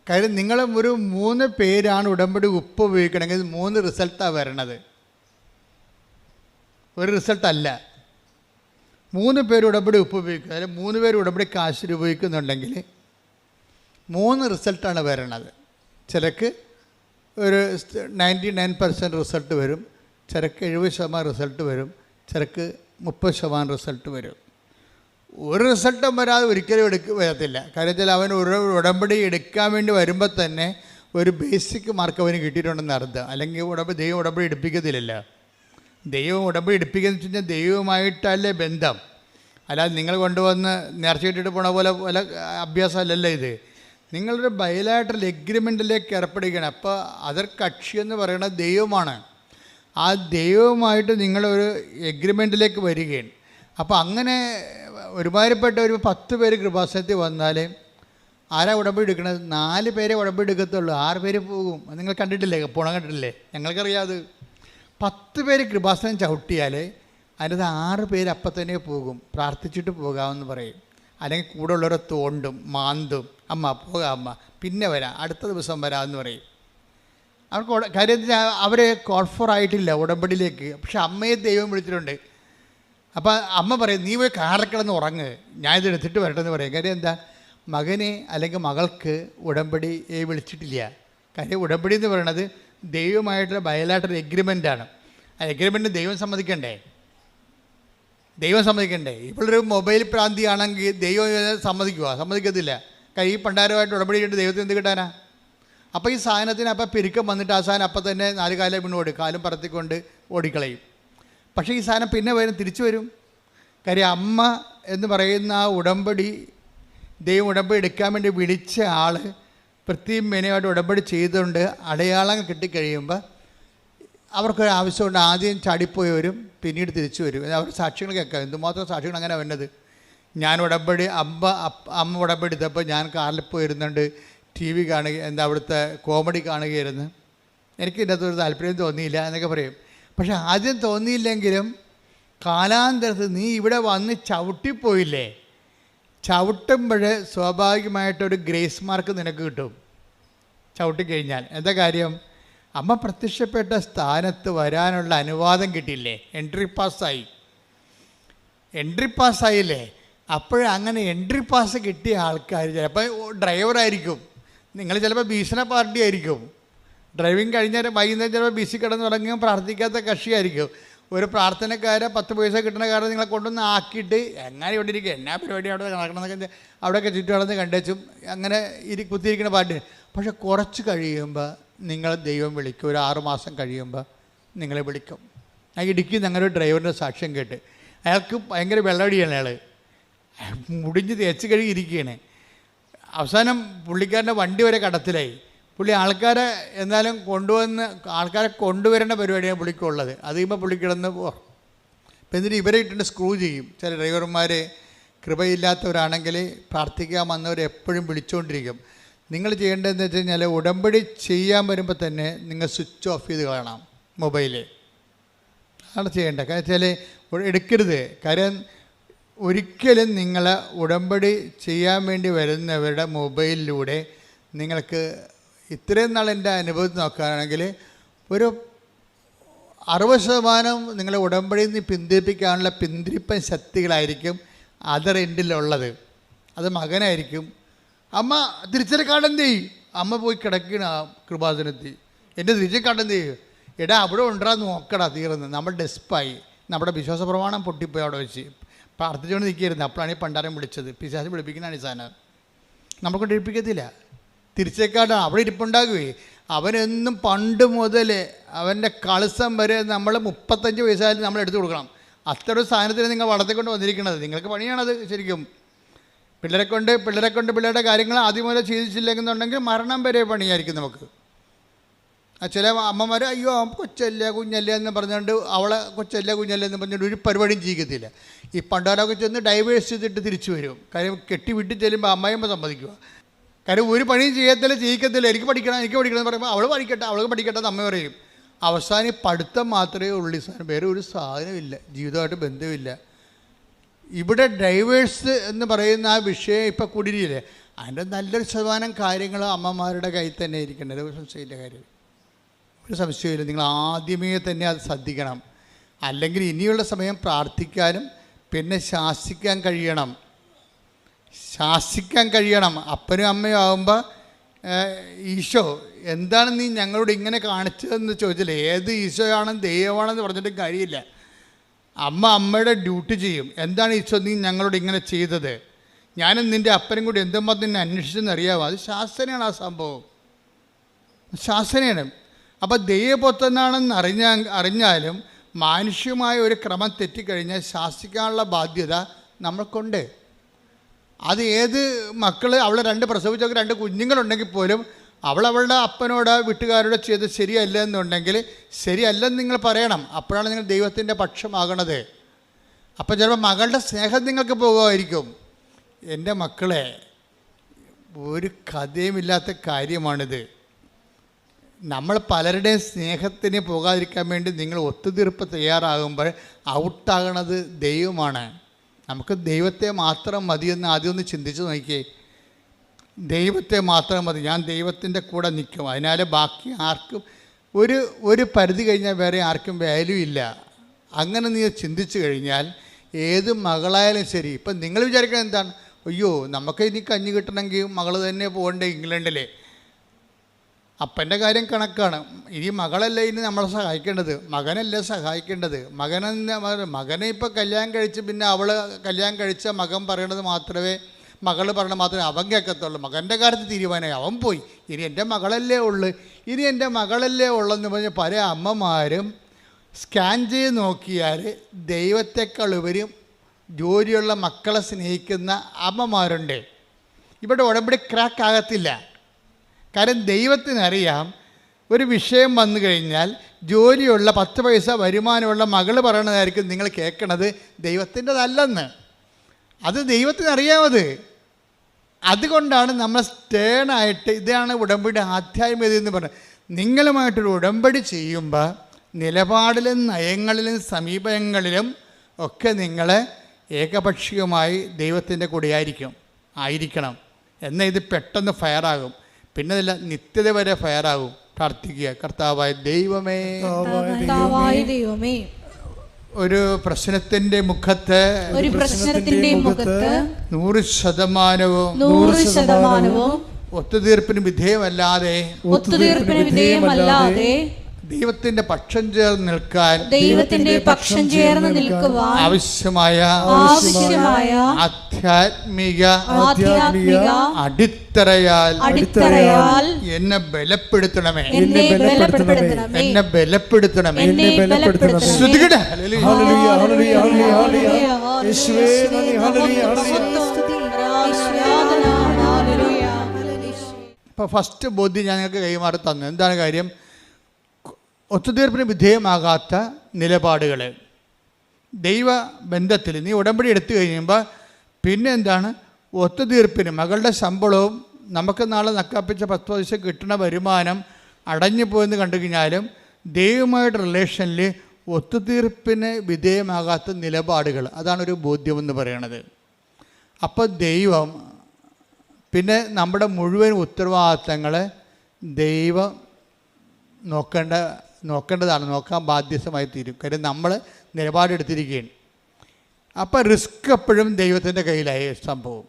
കാര്യം നിങ്ങൾ ഒരു 3 പേരാണ് ഉടമ്പടി ഉപ്പ് ഉപയോഗിക്കണമെങ്കിൽ 3 റിസൾട്ടാണ് വരണത്, ഒരു റിസൾട്ടല്ല. 3 പേര് ഉടമ്പടി ഉപ്പ് ഉപയോഗിക്കുന്നത്, അല്ലെങ്കിൽ 3 പേര് ഉടമ്പടി കാശ് ഉപയോഗിക്കുന്നുണ്ടെങ്കിൽ 3 റിസൾട്ടാണ് വരണത്. ചിലക്ക് ഒരു 99% റിസൾട്ട് വരും, ചിലക്ക് 70% റിസൾട്ട് വരും, ചിലക്ക് 30% റിസൾട്ട് വരും. ഒരു റിസൾട്ടും വരാതെ ഒരിക്കലും വരത്തില്ല. കാര്യത്തിൽ അവൻ ഒരു ഉടമ്പടി എടുക്കാൻ വേണ്ടി വരുമ്പോൾ തന്നെ ഒരു ബേസിക് മാർക്ക് അവന് കിട്ടിയിട്ടുണ്ടെന്ന് അർത്ഥം. അല്ലെങ്കിൽ ദൈവം ഉടമ്പടി എടുപ്പിക്കത്തില്ലല്ലോ. ദൈവം ഉടമ്പടി എടുപ്പിക്കുകയെന്ന് വെച്ച് കഴിഞ്ഞാൽ ദൈവമായിട്ടല്ലേ ബന്ധം, അല്ലാതെ നിങ്ങൾ കൊണ്ടുവന്ന് നേർച്ചയിട്ടിട്ട് പോണ പോലെ അഭ്യാസമല്ലല്ലോ ഇത്. നിങ്ങളൊരു ബയലാറ്ററൽ എഗ്രിമെൻറ്റിലേക്ക് ഏർപ്പെടുകയാണ്. അപ്പോൾ അതർ കക്ഷി എന്ന് പറയുന്നത് ദൈവമാണ്. ആ ദൈവവുമായിട്ട് നിങ്ങളൊരു എഗ്രിമെൻറ്റിലേക്ക് വരികയാണ്. അപ്പോൾ അങ്ങനെ ഒരുമാതിരിപ്പെട്ട ഒരു 10 പേര് കൃപാസനത്തിൽ വന്നാൽ ആരാ ഉടമ്പടി എടുക്കണത്? 4 പേരെ ഉടമ്പടി എടുക്കത്തുള്ളൂ, 6 പേര് പോകും. നിങ്ങൾ കണ്ടിട്ടില്ലേ? പോണം കണ്ടിട്ടില്ലേ? ഞങ്ങൾക്കറിയാതെ 10 പേര് കൃപാസനം ചവിട്ടിയാൽ അതിനകത്ത് 6 പേര് അപ്പം തന്നെ പോകും. പ്രാർത്ഥിച്ചിട്ട് പോകാമെന്ന് പറയും. അല്ലെങ്കിൽ കൂടെ ഉള്ളവരെ തോണ്ടും മാന്തും, അമ്മ പോകാം അമ്മ പിന്നെ വരാം അടുത്ത ദിവസം വരാമെന്ന് പറയും. അവർക്ക് കാര്യത്തിൽ അവർ കോൺഫറായിട്ടില്ല ഉടമ്പടിയിലേക്ക്. പക്ഷെ അമ്മയെ ദൈവം വിളിച്ചിട്ടുണ്ട്. അപ്പോൾ അമ്മ പറയും നീ പോയി കാറിക്കിടന്ന് ഉറങ്ങ്, ഞാൻ ഇത് എടുത്തിട്ട് വരട്ടെന്ന് പറയും. കാര്യം എന്താ? മകനെ അല്ലെങ്കിൽ മകൾക്ക് ഉടമ്പടി വിളിച്ചിട്ടില്ല. കാര്യം ഉടമ്പടി എന്ന് പറയുന്നത് ദൈവമായിട്ടുള്ള ബയലാറ്ററൽ എഗ്രിമെൻ്റാണ്. ആ എഗ്രിമെൻറ്റ് ദൈവം സമ്മതിക്കണ്ടേ? ഇപ്പോഴൊരു മൊബൈൽ പ്രാന്തിയാണെങ്കിൽ ദൈവം സമ്മതിക്കത്തില്ല. ഈ പണ്ടാരമായിട്ട് ഉടമ്പടി ചെയ്തിട്ട് ദൈവത്തിന് എന്ത് കിട്ടാനാ? അപ്പോൾ ഈ സാധനത്തിന് അപ്പം പെരുക്കം വന്നിട്ട് ആ സാധനം അപ്പം തന്നെ 4 കാലം വീണ് ഓടി കാലും പറത്തിക്കൊണ്ട് ഓടിക്കളയും. പക്ഷേ ഈ സാധനം പിന്നെ തിരിച്ചു വരും. കാര്യം അമ്മ എന്ന് പറയുന്ന ആ ഉടമ്പടി ദൈവം ഉടമ്പടി എടുക്കാൻ വേണ്ടി വിളിച്ച ആൾ പ്രത്യേകം മെനയായിട്ട് ഉടമ്പടി ചെയ്തുകൊണ്ട് അടയാളങ്ങൾ കിട്ടിക്കഴിയുമ്പോൾ അവർക്കൊരു ആവശ്യമുണ്ട്. ആദ്യം ചാടിപ്പോയി വരും, പിന്നീട് തിരിച്ചു വരും. അവർ സാക്ഷ്യങ്ങൾ കേൾക്കാം. എന്തുമാത്രം സാക്ഷ്യങ്ങൾ അങ്ങനെ വരുന്നത്. ഞാൻ ഉടമ്പടി അമ്മ ഉടമ്പടി എടുത്തപ്പോൾ ഞാൻ കാറിൽ പോയിരുന്നുണ്ട്, TV കാണുക, അവിടുത്തെ കോമഡി കാണുകയായിരുന്നു, എനിക്ക് ഇതിൻ്റെ അകത്തൊരു താല്പര്യം തോന്നിയില്ല എന്നൊക്കെ പറയും. പക്ഷെ ആദ്യം തോന്നിയില്ലെങ്കിലും കാലാന്തരത്ത് നീ ഇവിടെ വന്ന് ചവിട്ടിപ്പോയില്ലേ, ചവിട്ടുമ്പോൾ സ്വാഭാവികമായിട്ടൊരു ഗ്രേസ് മാർക്ക് നിനക്ക് കിട്ടും. ചവിട്ടിക്കഴിഞ്ഞാൽ എന്താ കാര്യം? അമ്മ പ്രത്യക്ഷപ്പെട്ട സ്ഥാനത്ത് വരാനുള്ള അനുവാദം കിട്ടിയില്ലേ, എൻട്രി പാസ്സായില്ലേ. അപ്പോഴങ്ങനെ എൻട്രി പാസ് കിട്ടിയ ആൾക്കാർ ചിലപ്പോൾ ഡ്രൈവറായിരിക്കും, നിങ്ങൾ ചിലപ്പോൾ ഭീഷണ പാർട്ടി ആയിരിക്കും, ഡ്രൈവിങ് കഴിഞ്ഞാൽ വൈകുന്നേരം ചിലപ്പോൾ ബിസി കിടന്ന് തുടങ്ങിയും പ്രാർത്ഥിക്കാത്ത കക്ഷിയായിരിക്കും. ഒരു പ്രാർത്ഥനക്കാരെ 10 പൈസ കിട്ടുന്ന കാര്യം നിങ്ങളെ കൊണ്ടൊന്ന് ആക്കിയിട്ട് എങ്ങനെ ഇവിടെ ഇരിക്കുക, എന്നാ പരിപാടി അവിടെ നടക്കണമെന്നൊക്കെ അവിടെയൊക്കെ ചുറ്റുകളന്ന് കണ്ടുവച്ചും അങ്ങനെ കുത്തിയിരിക്കുന്ന പാർട്ടി. പക്ഷെ കുറച്ച് കഴിയുമ്പോൾ നിങ്ങളെ ദൈവം വിളിക്കും. ഒരു 6 മാസം കഴിയുമ്പോൾ നിങ്ങളെ വിളിക്കും. ആ ഇടുക്കി ഞങ്ങളുടെ ഡ്രൈവറിൻ്റെ സാക്ഷ്യം കേട്ട് അയാൾക്ക് ഭയങ്കര വെള്ളമടിയാണ്. അയാൾ മുടിഞ്ഞ് തേച്ച് കഴുകിയിരിക്കുകയാണ്. അവസാനം പുള്ളിക്കാരൻ്റെ വണ്ടി വരെ കടത്തിലായി. പുള്ളി ആൾക്കാരെ എന്നാലും ആൾക്കാരെ കൊണ്ടുവരേണ്ട പരിപാടിയാണ് പുള്ളിക്കുള്ളത്. അത് കഴിയുമ്പോൾ പുള്ളി കിടന്ന് അപ്പം എന്നിട്ട് ഇവരെ ഇട്ടിട്ട് സ്ക്രൂ ചെയ്യും. ചില ഡ്രൈവർമാർ കൃപയില്ലാത്തവരാണെങ്കിൽ പ്രാർത്ഥിക്കാൻ വന്നവരെ എപ്പോഴും വിളിച്ചുകൊണ്ടിരിക്കും. നിങ്ങൾ ചെയ്യേണ്ടതെന്ന് വെച്ച് കഴിഞ്ഞാൽ ഉടമ്പടി ചെയ്യാൻ വരുമ്പോൾ തന്നെ നിങ്ങൾ സ്വിച്ച് ഓഫ് ചെയ്ത് കളയണം മൊബൈൽ. അതാണ് ചെയ്യേണ്ടത്. കാരണം വെച്ചാൽ എടുക്കരുത്. കാര്യം ഒരിക്കലും നിങ്ങൾ ഉടമ്പടി ചെയ്യാൻ വേണ്ടി വരുന്നവരുടെ മൊബൈലിലൂടെ നിങ്ങൾക്ക് ഇത്രയും നാൾ എൻ്റെ അനുഭവത്തിൽ നോക്കുകയാണെങ്കിൽ ഒരു 60% നിങ്ങളെ ഉടമ്പടിയിൽ നിന്ന് പിന്തിരിപ്പിക്കാനുള്ള പിന്തിരിപ്പൻ ശക്തികളായിരിക്കും അതർ എൻഡിലുള്ളത്. അത് മകനായിരിക്കും. അമ്മ തിരിച്ചറി കാർഡെന്ത് ചെയ്യും? അമ്മ പോയി കിടക്കണ കൃപാസനത്തിൽ, എൻ്റെ തിരിച്ചറി കാർഡെന്ത് ചെയ്യും? എടാ അവിടെ ഉണ്ടാന്ന് നോക്കടാ, തീർന്ന് നമ്മൾ ഡെസ്പായി, നമ്മുടെ വിശ്വാസ പ്രമാണം പൊട്ടിപ്പോയി അവിടെ വെച്ച് പ്രാർത്ഥിച്ചുകൊണ്ട് നിൽക്കുകയായിരുന്നു. അപ്പോഴാണ് ഈ പണ്ടാരം വിളിച്ചത്. പിശാച് വിളിപ്പിക്കുന്നതാണ് ഈ സാധനം. നമുക്കൊണ്ട് ഇരിപ്പിക്കത്തില്ല. തിരിച്ചേക്കാട്ടാണ് അവിടെ ഇരിപ്പുണ്ടാകുകയെ. അവനെന്നും പണ്ട് മുതൽ അവൻ്റെ കളിസം വരെ നമ്മൾ 35 വയസ്സായാലും നമ്മൾ എടുത്തു കൊടുക്കണം. അത്ര ഒരു സാധനത്തിന് നിങ്ങൾ വളർത്തിക്കൊണ്ട് വന്നിരിക്കുന്നത്. നിങ്ങൾക്ക് പണിയാണത്. ശരിക്കും പിള്ളേരെ കൊണ്ട് പിള്ളേരുടെ കാര്യങ്ങൾ ആദ്യം മുതൽ ചെയ്തിച്ചില്ലെന്നുണ്ടെങ്കിൽ മരണം വരെ പണിയായിരിക്കും നമുക്ക്. ചില അമ്മമാർ അയ്യോ കൊച്ചല്ല കുഞ്ഞല്ല എന്ന് പറഞ്ഞുകൊണ്ട് അവളെ കൊച്ചല്ല കുഞ്ഞല്ല എന്ന് പറഞ്ഞുകൊണ്ട് ഒരു പരിപാടിയും ചെയ്യിക്കത്തില്ല. ഈ പണ്ടാരൊക്കെ ചെന്ന് ഡൈവേഴ്സ് ചെയ്തിട്ട് തിരിച്ചു വരും. കാര്യം കെട്ടി വിട്ട് ചെല്ലുമ്പോൾ അമ്മായിയമ്മ സമ്മതിക്കുക. കാര്യം ഒരു പണിയും ചെയ്യിക്കത്തില്ല. എനിക്ക് പഠിക്കണം എന്ന് പറയുമ്പോൾ അവൾക്ക് പഠിക്കട്ടെ എന്ന് അമ്മ പറയും. അവസാനം പഠിത്തം മാത്രമേ ഉള്ളൂ. സാധനം വേറെ ഒരു സാധനമില്ല, ജീവിതമായിട്ട് ബന്ധമില്ല. ഇവിടെ ഡൈവേഴ്സ് എന്ന് പറയുന്ന ആ വിഷയം ഇപ്പോൾ കൂടിയില്ലേ, അതിൻ്റെ നല്ലൊരു ശതമാനം കാര്യങ്ങൾ അമ്മമാരുടെ കയ്യിൽ തന്നെ ഇരിക്കേണ്ടത്. ഒരു സംശയമില്ല. കാര്യം ഒരു സംശയമില്ല. നിങ്ങൾ ആദ്യമേ തന്നെ അത് ശ്രദ്ധിക്കണം. അല്ലെങ്കിൽ ഇനിയുള്ള സമയം പ്രാർത്ഥിക്കാനും പിന്നെ ശാസിക്കാൻ കഴിയണം. അപ്പനും അമ്മയും ആകുമ്പോൾ ഈശോ എന്താണ് നീ ഞങ്ങളോട് ഇങ്ങനെ കാണിച്ചതെന്ന് ചോദിച്ചില്ലേ? ഏത് ഈശോയാണെന്ന് ദൈവമാണെന്ന് പറഞ്ഞിട്ട് കാര്യമില്ല. അമ്മയുടെ ഡ്യൂട്ടി ചെയ്യും. എന്താണ് ഈശോ നീ ഞങ്ങളോട് ഇങ്ങനെ ചെയ്തത്? ഞാനും നിൻ്റെ അപ്പനും കൂടി എന്തുമ്പോൾ നിന്നെ അന്വേഷിച്ചെന്ന് അറിയാമോ? അത് ശാസനയാണ്. ആ സംഭവം ശാസനയാണ്. അപ്പോൾ ദൈവപുത്രനാണെന്ന് അറിഞ്ഞാലും മാനുഷ്യമായ ഒരു ക്രമം തെറ്റിക്കഴിഞ്ഞാൽ ശാസിക്കാനുള്ള ബാധ്യത നമ്മൾക്കുണ്ട്. അത് ഏത് മക്കൾ, അവൾ 2 പ്രസവിച്ചൊക്കെ 2 കുഞ്ഞുങ്ങളുണ്ടെങ്കിൽ പോലും അവളുടെ അപ്പനോട് വീട്ടുകാരോട് ചെയ്ത് ശരിയല്ല എന്നുണ്ടെങ്കിൽ ശരിയല്ലെന്ന് നിങ്ങൾ പറയണം. അപ്പോഴാണ് നിങ്ങൾ ദൈവത്തിൻ്റെ പക്ഷമാകണത്. അപ്പോൾ ചിലപ്പോൾ മകളുടെ സ്നേഹം നിങ്ങൾക്ക് പോകുമായിരിക്കും. എൻ്റെ മക്കളെ, ഒരു കഥയുമില്ലാത്ത കാര്യമാണിത്. നമ്മൾ പലരുടെയും സ്നേഹത്തിന് പോകാതിരിക്കാൻ വേണ്ടി നിങ്ങൾ ഒത്തുതീർപ്പ് തയ്യാറാകുമ്പോൾ ഔട്ടാകണത് ദൈവമാണ്. നമുക്ക് ദൈവത്തെ മാത്രം മതിയെന്ന് ആദ്യം ഒന്ന് ചിന്തിച്ച് നോക്കിയേ. ദൈവത്തെ മാത്രം മതി, ഞാൻ ദൈവത്തിൻ്റെ കൂടെ നിൽക്കും. അതിനാൽ ബാക്കി ആർക്കും ഒരു പരിധി കഴിഞ്ഞാൽ വേറെ ആർക്കും വാല്യൂ ഇല്ല. അങ്ങനെ നീ ചിന്തിച്ചു കഴിഞ്ഞാൽ ഏത് മകളായാലും ശരി. ഇപ്പം നിങ്ങൾ വിചാരിക്കുന്നത് എന്താണ്? അയ്യോ, നമുക്ക് ഇനി കഞ്ഞി കിട്ടണമെങ്കിൽ മകൾ തന്നെ പോകണ്ടേ ഇംഗ്ലണ്ടിലെ. അപ്പൻ്റെ കാര്യം കണക്കാണ്. ഇനി മകളല്ല ഇനി നമ്മളെ സഹായിക്കേണ്ടത്, മകനല്ലേ സഹായിക്കേണ്ടത്. മകനെ ഇപ്പോൾ കല്യാണം കഴിച്ച് പിന്നെ അവൾ കല്യാണം കഴിച്ച മകൻ പറയണത് മാത്രമേ, മകൾ പറയണത് മാത്രമേ അവൻ കേൾക്കത്തുള്ളൂ. മകൻ്റെ കാര്യത്തിൽ തീരുമാനമായി, അവൻ പോയി. ഇനി എൻ്റെ മകളല്ലേ ഉള്ളു, ഇനി എൻ്റെ മകളല്ലേ ഉള്ളെന്ന് പറഞ്ഞ് പല അമ്മമാരും സ്കാൻ ചെയ്ത് നോക്കിയാൽ ദൈവത്തെക്കാൾ ഉപരി ജോലിയുള്ള മക്കളെ സ്നേഹിക്കുന്ന അമ്മമാരുണ്ട്. ഇവിടെ ഉടമ്പടി ക്രാക്ക് ആകത്തില്ല. കാരണം ദൈവത്തിനറിയാം, ഒരു വിഷയം വന്നു കഴിഞ്ഞാൽ ജോലിയുള്ള 10 പൈസ വരുമാനമുള്ള മകൾ പറയണതായിരിക്കും നിങ്ങൾ കേൾക്കണത്, ദൈവത്തിൻ്റെതല്ലെന്ന്. അത് ദൈവത്തിനറിയാമത്. അതുകൊണ്ടാണ് നമ്മൾ സ്റ്റേണായിട്ട്, ഇതാണ് ഉടമ്പടിയുടെ ആധ്യാത്മികത എന്ന് പറയുന്നത്. നിങ്ങളുമായിട്ടൊരു ഉടമ്പടി ചെയ്യുമ്പോൾ നിലപാടിലും നയങ്ങളിലും സമീപനങ്ങളിലും ഒക്കെ നിങ്ങൾ ഏകപക്ഷീയമായി ദൈവത്തിൻ്റെ കൂടെ ആയിരിക്കണം. എന്നാൽ ഇത് പെട്ടെന്ന് ഫയറാകും. പിന്നെ ഇല്ല, നിത്യത വരെ ഫയറാകും. പ്രാർത്ഥിക്കുക, കർത്താവായ ദൈവമേ, ഒരു പ്രശ്നത്തിന്റെ മുഖത്ത് 100% ഒത്തുതീർപ്പിന് വിധേയമല്ലാതെ ദൈവത്തിന്റെ പക്ഷം ചേർന്ന് നിൽക്കാൻ ആവശ്യമായ ആധ്യാത്മിക അടിത്തറയാൽ എന്നെ ബലപ്പെടുത്തണമേ. ഇപ്പൊ ഫസ്റ്റ് ബോധ്യം ഞാൻ നിങ്ങൾക്ക് കൈമാറി തന്നു. എന്താണ് കാര്യം? ഒത്തുതീർപ്പിന് വിധേയമാകാത്ത നിലപാടുകൾ ദൈവബന്ധത്തിൽ നീ ഉടമ്പടി എടുത്തു കഴിയുമ്പോൾ പിന്നെ എന്താണ്? ഒത്തുതീർപ്പിന് മകളുടെ ശമ്പളവും നമുക്ക് നാളെ നക്കാപ്പിച്ച 10 പൈസ കിട്ടുന്ന വരുമാനം അടഞ്ഞു പോയെന്ന് കണ്ടു കഴിഞ്ഞാലും ദൈവമായിട്ട് റിലേഷനിൽ ഒത്തുതീർപ്പിന് വിധേയമാകാത്ത നിലപാടുകൾ, അതാണൊരു ബോധ്യമെന്ന് പറയണത്. അപ്പോൾ ദൈവം പിന്നെ നമ്മുടെ മുഴുവൻ ഉത്തരവാദിത്തങ്ങൾ ദൈവം നോക്കേണ്ടതാണ്, നോക്കാൻ ബാധ്യസ്ഥമായി തീരും. കാര്യം നമ്മൾ നിലപാടെടുത്തിരിക്കുകയാണ്. അപ്പോൾ റിസ്ക് എപ്പോഴും ദൈവത്തിൻ്റെ കയ്യിലായി സംഭവം.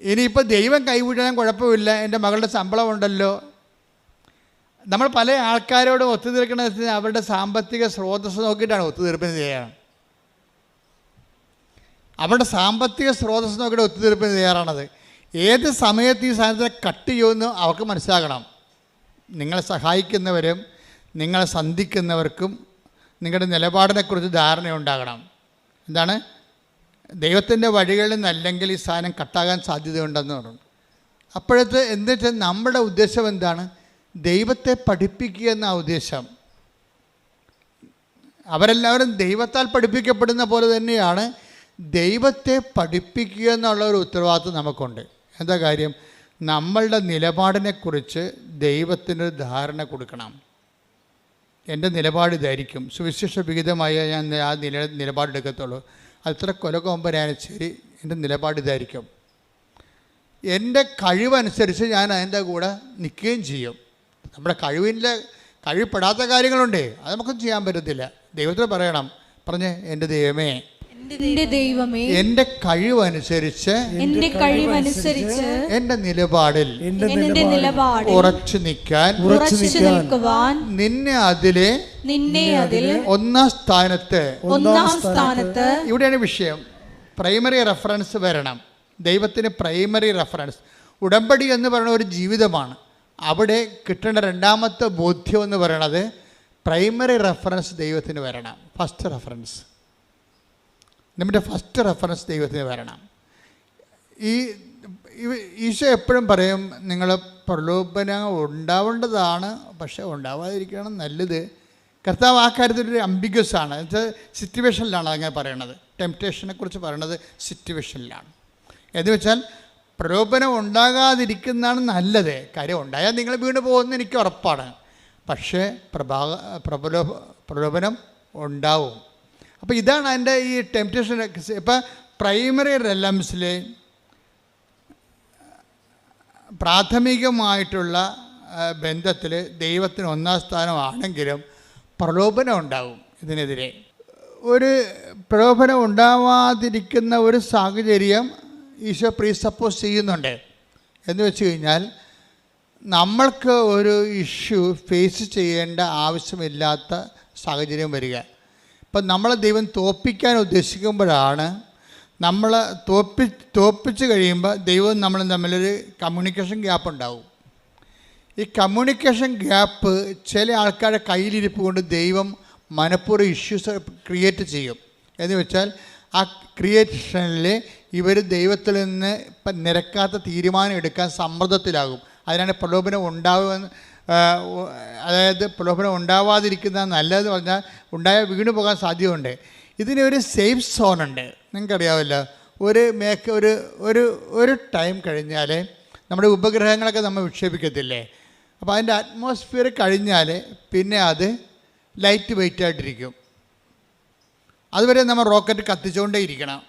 ഇനിയിപ്പോൾ ദൈവം കൈവിടാൻ കുഴപ്പമില്ല, എൻ്റെ മകളുടെ ശമ്പളം ഉണ്ടല്ലോ. നമ്മൾ പല ആൾക്കാരോട് ഒത്തുതീർക്കണത് അവരുടെ സാമ്പത്തിക സ്രോതസ്സ് നോക്കിയിട്ടാണ് ഒത്തുതീർപ്പിന് തയ്യാറാണ്. അവരുടെ സാമ്പത്തിക സ്രോതസ്സ് നോക്കിയിട്ട് ഒത്തുതീർപ്പിന് തയ്യാറാണത്. ഏത് സമയത്ത് ഈ സാധനത്തെ കട്ട് ചെയ്യുമെന്ന് അവർക്ക് മനസ്സിലാക്കണം. നിങ്ങളെ സഹായിക്കുന്നവരും നിങ്ങളെ സന്ധിക്കുന്നവർക്കും നിങ്ങളുടെ നിലപാടിനെക്കുറിച്ച് ധാരണയുണ്ടാകണം. എന്താണ്? ദൈവത്തിൻ്റെ വഴികളിൽ നിന്നല്ലെങ്കിൽ ഈ സാധനം കട്ടാകാൻ സാധ്യതയുണ്ടെന്ന് പറഞ്ഞു. അപ്പോഴത്തെ എന്താ വെച്ചാൽ നമ്മുടെ ഉദ്ദേശം എന്താണ്? ദൈവത്തെ പഠിപ്പിക്കുക എന്ന ഉദ്ദേശം. അവരെല്ലാവരും ദൈവത്താൽ പഠിപ്പിക്കപ്പെടുന്ന പോലെ തന്നെയാണ് ദൈവത്തെ പഠിപ്പിക്കുക എന്നുള്ള ഒരു ഉത്തരവാദിത്വം നമുക്കുണ്ട്. എന്താ കാര്യം? നമ്മളുടെ നിലപാടിനെക്കുറിച്ച് ദൈവത്തിനൊരു ധാരണ കൊടുക്കണം. എൻ്റെ നിലപാട് ഇതായിരിക്കും, സുവിശേഷ വിഹിതമായ ഞാൻ ആ നിലപാടെടുക്കത്തുള്ളൂ. അത്ര കൊലകൊമ്പനായാലും ശരി, എൻ്റെ നിലപാട് ഇതായിരിക്കും. എൻ്റെ കഴിവനുസരിച്ച് ഞാൻ അതിൻ്റെ കൂടെ നിൽക്കുകയും ചെയ്യും. നമ്മുടെ കഴിവപ്പെടാത്ത കാര്യങ്ങളുണ്ട്, അത് നമുക്കൊന്നും ചെയ്യാൻ പറ്റത്തില്ല. ദൈവത്തിന് പറയണം, എൻ്റെ ദൈവമേ എന്റെ ദൈവമേ, എൻ്റെ കഴിവനുസരിച്ച് എന്റെ കഴിവനുസരിച്ച് എൻ്റെ നിലപാടിൽ എന്റെ നിലപാടിൽ ഉറച്ചു നിൽക്കാൻ ഉറച്ചു നിൽക്കുവാൻ നിന്നെ അതിൽ ഒന്നാം സ്ഥാനത്ത് ഇവിടെയാണ് വിഷയം. പ്രൈമറി റെഫറൻസ് വരണം. ദൈവത്തിന് പ്രൈമറി റെഫറൻസ്. ഉടമ്പടി എന്ന് പറയുന്ന ഒരു ജീവിതമാണ്. അവിടെ കിട്ടേണ്ട രണ്ടാമത്തെ ബോധ്യം എന്ന് പറയുന്നത് പ്രൈമറി റെഫറൻസ് ദൈവത്തിന് വരണം. ഫസ്റ്റ് റെഫറൻസ്, നമ്മുടെ ഫസ്റ്റ് റെഫറൻസ് ദൈവത്തിന് വരണം. ഈശോ എപ്പോഴും പറയും, നിങ്ങൾ പ്രലോഭനം ഉണ്ടാവേണ്ടതാണ്, പക്ഷേ ഉണ്ടാവാതിരിക്കണം നല്ലത്. കർത്താവ് ആ കാര്യത്തിലൊരു അംബിഗ്യസ് ആണ്. എന്നുവെച്ചാൽ സിറ്റുവേഷനിലാണ് അങ്ങനെ പറയണത്. ടെംപ്റ്റേഷനെ കുറിച്ച് പറയണത് സിറ്റുവേഷനിലാണ്. എന്ന് വെച്ചാൽ പ്രലോഭനം ഉണ്ടാകാതിരിക്കുന്നതാണ് നല്ലത്. കാര്യം ഉണ്ടായാൽ നിങ്ങൾ വീണ് പോകുമെന്ന് എനിക്ക് ഉറപ്പാണ്. പക്ഷേ പ്രലോഭനം ഉണ്ടാവും. അപ്പോൾ ഇതാണ് അതിൻ്റെ ഈ ടെംപ്റ്റേഷൻ. ഇപ്പം പ്രൈമറി റെലംസിൽ പ്രാഥമികമായിട്ടുള്ള ബന്ധത്തിൽ ദൈവത്തിന് ഒന്നാം സ്ഥാനമാണെങ്കിലും പ്രലോഭനം ഉണ്ടാവും. ഇതിനെതിരെ ഒരു പ്രലോഭനം ഉണ്ടാവാതിരിക്കുന്ന ഒരു സാഹചര്യം ഈശോ പ്രീസപ്പോസ് ചെയ്യുന്നുണ്ട്. എന്ന് വെച്ച് കഴിഞ്ഞാൽ നമ്മൾക്ക് ഒരു ഇഷ്യൂ ഫേസ് ചെയ്യേണ്ട ആവശ്യമില്ലാത്ത സാഹചര്യം വരിക. ഇപ്പം നമ്മളെ ദൈവം തോൽപ്പിക്കാൻ ഉദ്ദേശിക്കുമ്പോഴാണ് നമ്മൾ തോൽപ്പിച്ച് കഴിയുമ്പോൾ ദൈവം നമ്മളും തമ്മിലൊരു കമ്മ്യൂണിക്കേഷൻ ഗ്യാപ്പ് ഉണ്ടാവും. ഈ കമ്മ്യൂണിക്കേഷൻ ഗ്യാപ്പ് ചില ആൾക്കാരുടെ കയ്യിലിരിപ്പ് കൊണ്ട് ദൈവം മനഃപൂർവ്വം ഇഷ്യൂസ് ക്രിയേറ്റ് ചെയ്യും. എന്ന് വെച്ചാൽ ആ ക്രിയേഷനിൽ ഇവർ ദൈവത്തിൽ നിന്ന് ഇപ്പം നിരക്കാത്ത തീരുമാനം എടുക്കാൻ സമ്മർദ്ദത്തിലാകും. അതിനാണ് പ്രലോഭനം ഉണ്ടാവുമെന്ന്, അതായത് പ്രലോഭനം ഉണ്ടാവാതിരിക്കുന്ന നല്ലതെന്ന് പറഞ്ഞാൽ ഉണ്ടായാൽ വീണു പോകാൻ സാധ്യതയുണ്ട്. ഇതിനൊരു സേഫ് സോണുണ്ട്. നിങ്ങൾക്കറിയാമല്ലോ, ഒരു ടൈം കഴിഞ്ഞാൽ നമ്മുടെ ഉപഗ്രഹങ്ങളൊക്കെ നമ്മൾ വിക്ഷേപിക്കത്തില്ലേ, അപ്പോൾ അതിൻ്റെ അറ്റ്മോസ്ഫിയർ കഴിഞ്ഞാൽ പിന്നെ അത് ലൈറ്റ് വെയിറ്റ് ആയിട്ടിരിക്കും. അതുവരെ നമ്മൾ റോക്കറ്റ് കത്തിച്ചുകൊണ്ടേ ഇരിക്കണം.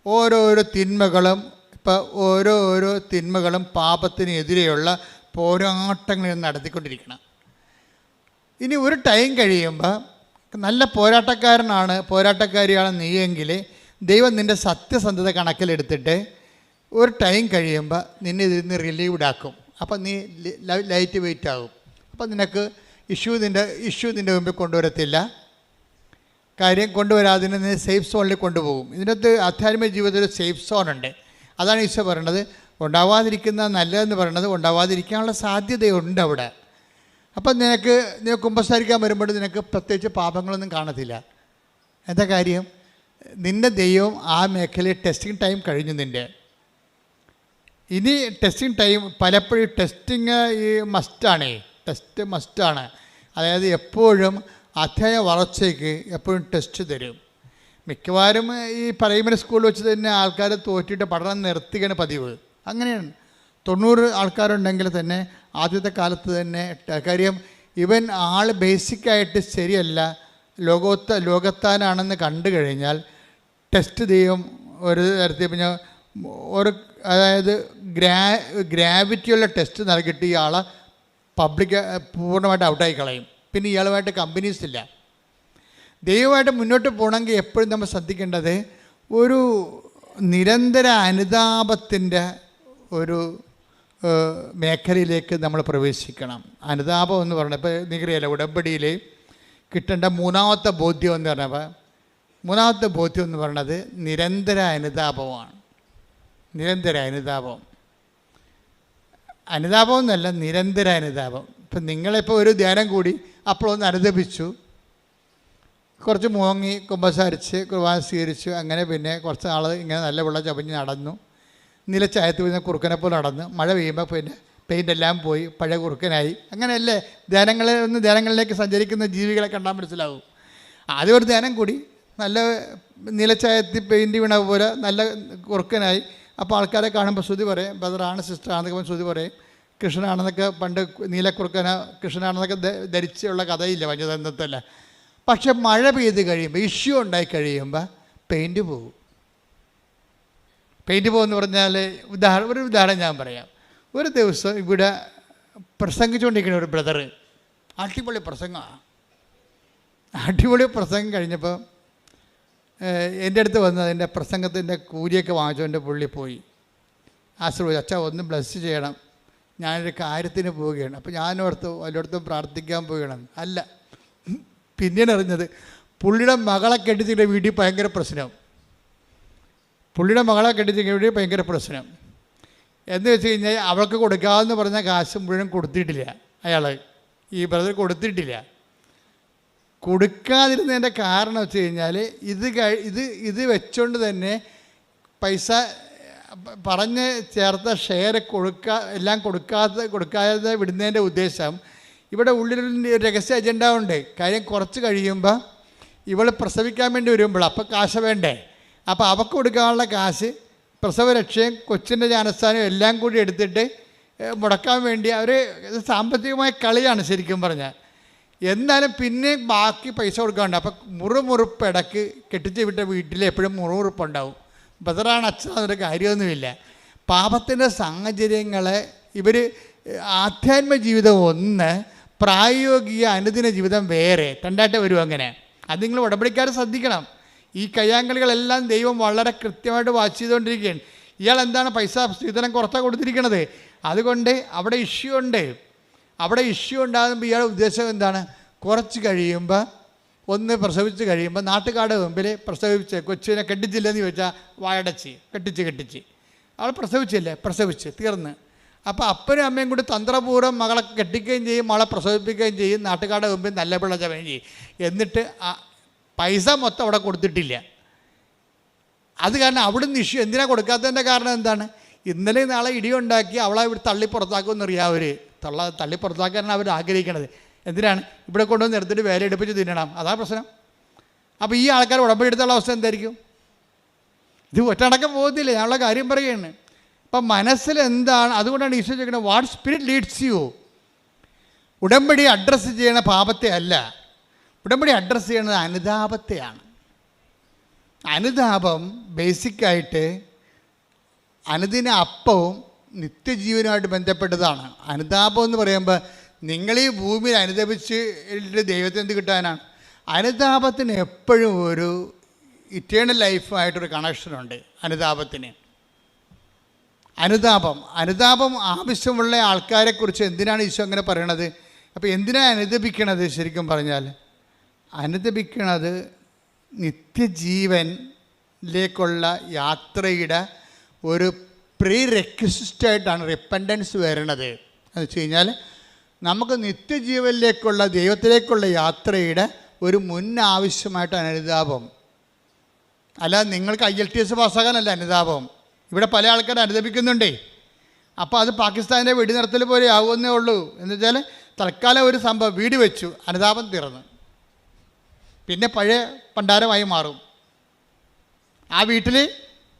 ഓരോരോ തിന്മകളും പാപത്തിനെതിരെയുള്ള പോരാട്ടങ്ങൾ നടത്തിക്കൊണ്ടിരിക്കണം. ഇനി ഒരു ടൈം കഴിയുമ്പോൾ നല്ല പോരാട്ടക്കാരിയാണ് നീയെങ്കിൽ ദൈവം നിൻ്റെ സത്യസന്ധത കണക്കിലെടുത്തിട്ട് ഒരു ടൈം കഴിയുമ്പോൾ നിന്നെ ഇതിൽ നിന്ന് റിലീവ്ഡ് ആക്കും. അപ്പം നീ ലൈറ്റ് വെയിറ്റ് ആകും. അപ്പം നിനക്ക് ഇഷ്യൂ നിൻ്റെ മുമ്പിൽ കൊണ്ടുവരത്തില്ല. കാര്യം കൊണ്ടുവരാതെ നീ സേഫ് സോണിൽ കൊണ്ടുപോകും. ഇതിനകത്ത് ആധ്യാത്മിക ജീവിതത്തിൽ ഒരു സേഫ് സോണുണ്ട്. അതാണ് ഈശോ പറയണത്. ഉണ്ടാവാതിരിക്കുന്ന നല്ലതെന്ന് പറയണത് ഉണ്ടാവാതിരിക്കാനുള്ള സാധ്യതയുണ്ട് അവിടെ. അപ്പം നിനക്ക് കുമ്പസാരിക്കാൻ വരുമ്പോൾ നിനക്ക് പ്രത്യേകിച്ച് പാപങ്ങളൊന്നും കാണത്തില്ല. എന്താ കാര്യം? നിൻ്റെ ദൈവം ആ മേഖലയിൽ ടെസ്റ്റിംഗ് ടൈം കഴിഞ്ഞു. നിൻ്റെ ഇനി ടെസ്റ്റിംഗ് ടൈം പലപ്പോഴും ടെസ്റ്റിങ് ടെസ്റ്റ് മസ്റ്റാണ്. അതായത് എപ്പോഴും അധ്യായ വളർച്ചയ്ക്ക് എപ്പോഴും ടെസ്റ്റ് തരും. മിക്കവാറും ഈ പ്രൈമറി സ്കൂളിൽ വെച്ച് തന്നെ ആൾക്കാർ തോറ്റിട്ട് പഠനം നിർത്തുകയാണ് പതിവ്. അങ്ങനെയാണ്. 90 ആൾക്കാരുണ്ടെങ്കിൽ തന്നെ ആദ്യത്തെ കാലത്ത് തന്നെ കാര്യം ഇവൻ ആൾ ബേസിക്കായിട്ട് ശരിയല്ല, ലോകത്താനാണെന്ന് കണ്ടു കഴിഞ്ഞാൽ ടെസ്റ്റ് ചെയ്യും. ഒരു തരത്തിൽ പിന്നെ അതായത് ഗ്രാവിറ്റിയുള്ള ടെസ്റ്റ് നൽകിയിട്ട് ഇയാളെ പൂർണ്ണമായിട്ട് ഔട്ടായി കളയും. പിന്നെ ഇയാളുമായിട്ട് കമ്പനീസ് ഇല്ല. ദൈവമായിട്ട് മുന്നോട്ട് പോകണമെങ്കിൽ എപ്പോഴും നമ്മൾ ശ്രദ്ധിക്കേണ്ടത് ഒരു നിരന്തര അനുതാപത്തിൻ്റെ ഒരു മേഖലയിലേക്ക് നമ്മൾ പ്രവേശിക്കണം. അനുതാപം എന്ന് പറഞ്ഞാൽ ഇപ്പോൾ നിങ്ങൾക്കറിയാലോ, ഉടമ്പടിയിൽ കിട്ടേണ്ട മൂന്നാമത്തെ ബോധ്യം എന്ന് പറയുന്നത് നിരന്തര അനുതാപമാണ്. നിരന്തര അനുതാപം എന്നല്ല, നിരന്തര അനുതാപം. ഇപ്പം നിങ്ങളിപ്പോൾ ഒരു ധ്യാനം കൂടി അപ്പോഴൊന്ന് അനുദപിച്ചു, കുറച്ച് മുങ്ങി കുമ്പസാരിച്ച് കുർബാന സ്വീകരിച്ചു, അങ്ങനെ പിന്നെ കുറച്ച് നാൾ ഇങ്ങനെ നല്ല വെള്ളം ചവഞ്ഞ് നടന്നു, നിലച്ചായത്ത് പിന്നെ കുറുക്കനെ പോലെ നടന്നു. മഴ പെയ്യുമ്പോൾ പിന്നെ പെയിൻ്റെല്ലാം പോയി പഴയ കുറുക്കനായി. അങ്ങനെയല്ലേ ധ്യാനങ്ങളിലേക്ക് സഞ്ചരിക്കുന്ന ജീവികളെ കണ്ടാൽ മനസ്സിലാവും. ആദ്യം ഒരു ധ്യാനം കൂടി നല്ല നിലച്ചായത്തിൽ പെയിൻറ്റ് വീണ പോലെ നല്ല കുറുക്കനായി. അപ്പോൾ ആൾക്കാരെ കാണുമ്പോൾ ശ്രുതി പറയും, ബ്രദറാണ് സിസ്റ്ററാണെന്നൊക്കെ ശ്രുതി പറയും. കൃഷ്ണനാണെന്നൊക്കെ പണ്ട് കൃഷ്ണനാണെന്നൊക്കെ ധരിച്ചുള്ള കഥയില്ല പഞ്ചതന്ത്രത്തല്ല. പക്ഷെ മഴ പെയ്ത് കഴിയുമ്പോൾ ഇഷ്യൂ ഉണ്ടായി കഴിയുമ്പോൾ പെയിൻറ്റ് പോകും. പെയിൻറ്റ് പോകുമെന്ന് പറഞ്ഞാൽ ഒരു ഉദാഹരണം ഞാൻ പറയാം. ഒരു ദിവസം ഇവിടെ പ്രസംഗിച്ചുകൊണ്ടിരിക്കുന്ന ഒരു ബ്രദറ് അടിപൊളി പ്രസംഗം കഴിഞ്ഞപ്പോൾ എൻ്റെ അടുത്ത് വന്ന് അതിൻ്റെ പ്രസംഗത്തിൻ്റെ കൂലിയൊക്കെ വാങ്ങിച്ചുകൊണ്ട് പുള്ളി പോയി. ആശ്രയിച്ചു, അച്ഛാ ഒന്ന് ബ്ലസ് ചെയ്യണം, ഞാനൊരു കാര്യത്തിന് പോവുകയാണ്. അപ്പോൾ ഞാനോർത്ത് വല്ലയിടത്തും പ്രാർത്ഥിക്കാൻ പോവുകയാണ്. അല്ല, പിന്നീട് അറിഞ്ഞത് പുള്ളിയുടെ മകളെ കെട്ടിച്ചിട്ട് വീട്ടിൽ ഭയങ്കര പ്രശ്നം. പുള്ളിയുടെ മകളെ കെട്ടിച്ചിട്ട് വീട്ടിൽ ഭയങ്കര പ്രശ്നം എന്ന് വെച്ച് കഴിഞ്ഞാൽ അവൾക്ക് കൊടുക്കാമെന്ന് പറഞ്ഞ കാശ് മുഴുവൻ കൊടുത്തിട്ടില്ല. അയാൾ ഈ ബ്രദർ കൊടുത്തിട്ടില്ല. കൊടുക്കാതിരുന്നതിൻ്റെ കാരണം വെച്ച് കഴിഞ്ഞാൽ ഇത് വെച്ചുകൊണ്ട് തന്നെ പൈസ പറഞ്ഞ് ചേർത്ത ഷെയർ എല്ലാം കൊടുക്കാതെ വിടുന്നതിൻ്റെ ഉദ്ദേശം ഇവിടെ ഉള്ളിലൊരു രഹസ്യ അജണ്ട ഉണ്ട്. കാര്യം കുറച്ച് കഴിയുമ്പോൾ ഇവൾ പ്രസവിക്കാൻ വേണ്ടി വരുമ്പോൾ അപ്പോൾ കാശ് വേണ്ടേ, അപ്പോൾ അവൾക്ക് കൊടുക്കാനുള്ള കാശ് പ്രസവരക്ഷയും കൊച്ചിൻ്റെ ജ്ഞാനസ്ഥാനവും എല്ലാം കൂടി എടുത്തിട്ട് മുടക്കാൻ വേണ്ടി അവർ സാമ്പത്തികമായ കളിയാണ് ശരിക്കും പറഞ്ഞാൽ. എന്നാലും പിന്നെ ബാക്കി പൈസ കൊടുക്കാറുണ്ട്. അപ്പോൾ മുറുമുറുപ്പ് ഇടയ്ക്ക് കെട്ടിച്ച് വിട്ട വീട്ടിൽ എപ്പോഴും മുറുമുറുപ്പുണ്ടാവും. ബദറാണ് അച്ഛൻ, അതൊരു കാര്യമൊന്നുമില്ല. പാപത്തിൻ്റെ സാഹചര്യങ്ങളെ ഇവർ ആധ്യാത്മിക ജീവിതം ഒന്ന്, പ്രായോഗിക അനുദിന ജീവിതം വേറെ രണ്ടായിട്ട് വരും. അങ്ങനെ അത് നിങ്ങൾ ഉടമ്പടിക്കാർ ശ്രദ്ധിക്കണം. ഈ കയ്യാങ്കളികളെല്ലാം ദൈവം വളരെ കൃത്യമായിട്ട് വാച്ച് ചെയ്തുകൊണ്ടിരിക്കുകയാണ്. ഇയാൾ എന്താണ് പൈസ സ്ത്രീധനം കുറച്ചാണ് കൊടുത്തിരിക്കണത്, അതുകൊണ്ട് അവിടെ ഇഷ്യൂ ഉണ്ട്. അവിടെ ഇഷ്യൂ ഉണ്ടാകുമ്പോൾ ഇയാളുടെ ഉദ്ദേശം എന്താണ്, കുറച്ച് കഴിയുമ്പോൾ ഒന്ന് പ്രസവിച്ച് കഴിയുമ്പോൾ നാട്ടുകാരുടെ മുമ്പിൽ പ്രസവിച്ച് കൊച്ചിനെ കെട്ടിച്ചില്ലെന്ന് ചോദിച്ചാൽ വായടച്ച് കെട്ടിച്ച് അവൾ പ്രസവിച്ച് തീർന്ന്. അപ്പോൾ അപ്പനും അമ്മയും കൂടി തന്ത്രപൂർവ്വം മകളെ കെട്ടിക്കുകയും ചെയ്യും, മകളെ പ്രസവിപ്പിക്കുകയും ചെയ്യും, നാട്ടുകാരുടെ മുമ്പിൽ നല്ല പിള്ള ചമയും ചെയ്യും. എന്നിട്ട് പൈസ മൊത്തം അവിടെ കൊടുത്തിട്ടില്ല. അത് കാരണം അവിടുന്ന് ഇഷ്യൂ. എന്തിനാണ് കൊടുക്കാത്തതിൻ്റെ കാരണം എന്താണ്, ഇന്നലെ നാളെ ഇടിയുണ്ടാക്കി അവളെ ഇവിടെ തള്ളി പുറത്താക്കുമെന്നറിയാം. അവർ തള്ളി പുറത്താക്കാനാണ് അവർ ആഗ്രഹിക്കണത്. എന്തിനാണ്, ഇവിടെ കൊണ്ടുവന്ന് എടുത്തിട്ട് വേല എടുപ്പിച്ച് തിന്നണം, അതാണ് പ്രശ്നം. അപ്പോൾ ഈ ആൾക്കാർ ഉടമ്പടി എടുത്തുള്ള അവസ്ഥ എന്തായിരിക്കും? ഇത് ഒറ്റടക്കം പോകുന്നില്ല, ഞാനുള്ള കാര്യം പറയുകയാണ്. അപ്പം മനസ്സിൽ എന്താണ്, അതുകൊണ്ടാണ് ഈശോ ചോദിക്കുന്നത് വാട്ട് സ്പിരിറ്റ് ലീഡ്സ് യു. ഉടമ്പടി അഡ്രസ്സ് ചെയ്യണ പാപത്തെ അല്ല, ഉടമ്പടി അഡ്രസ്സ് ചെയ്യണത് അനുതാപത്തെയാണ്. അനുതാപം ബേസിക്കായിട്ട് അനുദിന അപ്പവും നിത്യജീവനുമായിട്ട് ബന്ധപ്പെട്ടതാണ്. അനുതാപം എന്ന് പറയുമ്പോൾ നിങ്ങൾ ഈ ഭൂമിയിൽ അനുതപിച്ച് ദൈവത്തിന് എന്ത് കിട്ടാനാണ്? അനുതാപത്തിന് എപ്പോഴും ഒരു ഇറ്റേണൽ ലൈഫായിട്ടൊരു കണക്ഷനുണ്ട് അനുതാപത്തിന്. അനുതാപം ആവശ്യമുള്ള ആൾക്കാരെക്കുറിച്ച് എന്തിനാണ് ഈശോ അങ്ങനെ പറയണത്? അപ്പോൾ എന്തിനാണ് അനുദപിക്കണത്? ശരിക്കും പറഞ്ഞാൽ അനുദപിക്കണത് നിത്യജീവനിലേക്കുള്ള യാത്രയുടെ ഒരു പ്രീ റെക്വിസിറ്റായിട്ടാണ് റിപ്പൻഡൻസ് വരണത്. എന്ന് വെച്ച് കഴിഞ്ഞാൽ നമുക്ക് നിത്യജീവനിലേക്കുള്ള ദൈവത്തിലേക്കുള്ള യാത്രയുടെ ഒരു മുൻ ആവശ്യമായിട്ടാണ് അനുതാപം. അല്ലാതെ നിങ്ങൾക്ക് IELTS പാസ്സാകാനല്ല അനുതാപം. ഇവിടെ പല ആൾക്കാരും അനുദപിക്കുന്നുണ്ടേ. അപ്പോൾ അത് പാകിസ്ഥാനിൻ്റെ വെടിനിർത്തൽ പോലെ ആകുമെന്നേ ഉള്ളൂ. എന്ന് വെച്ചാൽ തൽക്കാലം ഒരു സംഭവം വീട് വെച്ചു, അനുതാപം തീർന്നു, പിന്നെ പഴയ പണ്ടാരമായി മാറും. ആ വീട്ടിൽ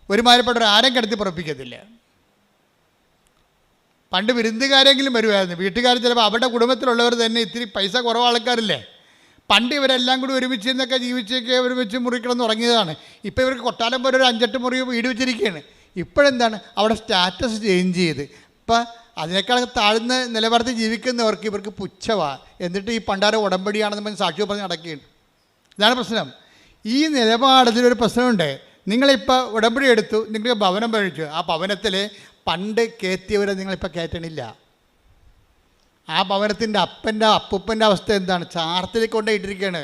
ഒരുമാതിരിപ്പെട്ടവർ ആരും കിടത്തി പുറപ്പിക്കത്തില്ല. പണ്ട് വിരുന്നുകാരെങ്കിലും വരുമായിരുന്നു. വീട്ടുകാർ ചിലപ്പോൾ അവരുടെ കുടുംബത്തിലുള്ളവർ തന്നെ ഇത്തിരി പൈസ കുറവ് ആൾക്കാരില്ലേ, പണ്ട് ഇവരെല്ലാം കൂടി ഒരുമിച്ച് എന്നൊക്കെ ജീവിച്ചൊക്കെ ഒരുമിച്ച് മുറി കിടന്ന് ഉറങ്ങിയതാണ്. ഇപ്പോൾ ഇവർക്ക് കൊട്ടാരം പോലെ ഒരു 5-8 മുറി വീട് വെച്ചിരിക്കുകയാണ്. ഇപ്പോഴെന്താണ്, അവിടെ സ്റ്റാറ്റസ് ചേഞ്ച് ചെയ്ത് ഇപ്പം അതിനേക്കാൾ താഴ്ന്ന നിലവാരത്തിൽ ജീവിക്കുന്നവർക്ക് ഇവർക്ക് പുച്ഛമാണ്. എന്നിട്ട് ഈ പണ്ടാര ഉടമ്പടിയാണെന്ന് പറഞ്ഞ് സാക്ഷി പറഞ്ഞ് നടക്കുകയാണ്. ഇതാണ് പ്രശ്നം. ഈ നിലപാടത്തിലൊരു പ്രശ്നമുണ്ട്. നിങ്ങളിപ്പോൾ ഉടമ്പടി എടുത്തു, നിങ്ങൾക്ക് ഭവനം പഴിച്ചു, ആ ഭവനത്തിൽ പണ്ട് കയറ്റിയവരെ നിങ്ങളിപ്പോൾ കയറ്റണില്ല. ആ ഭവനത്തിൻ്റെ അപ്പൂപ്പൻ്റെ അവസ്ഥ എന്താണ്? ചാർത്തിലേക്ക് കൊണ്ടേ ഇട്ടിരിക്കുകയാണ്.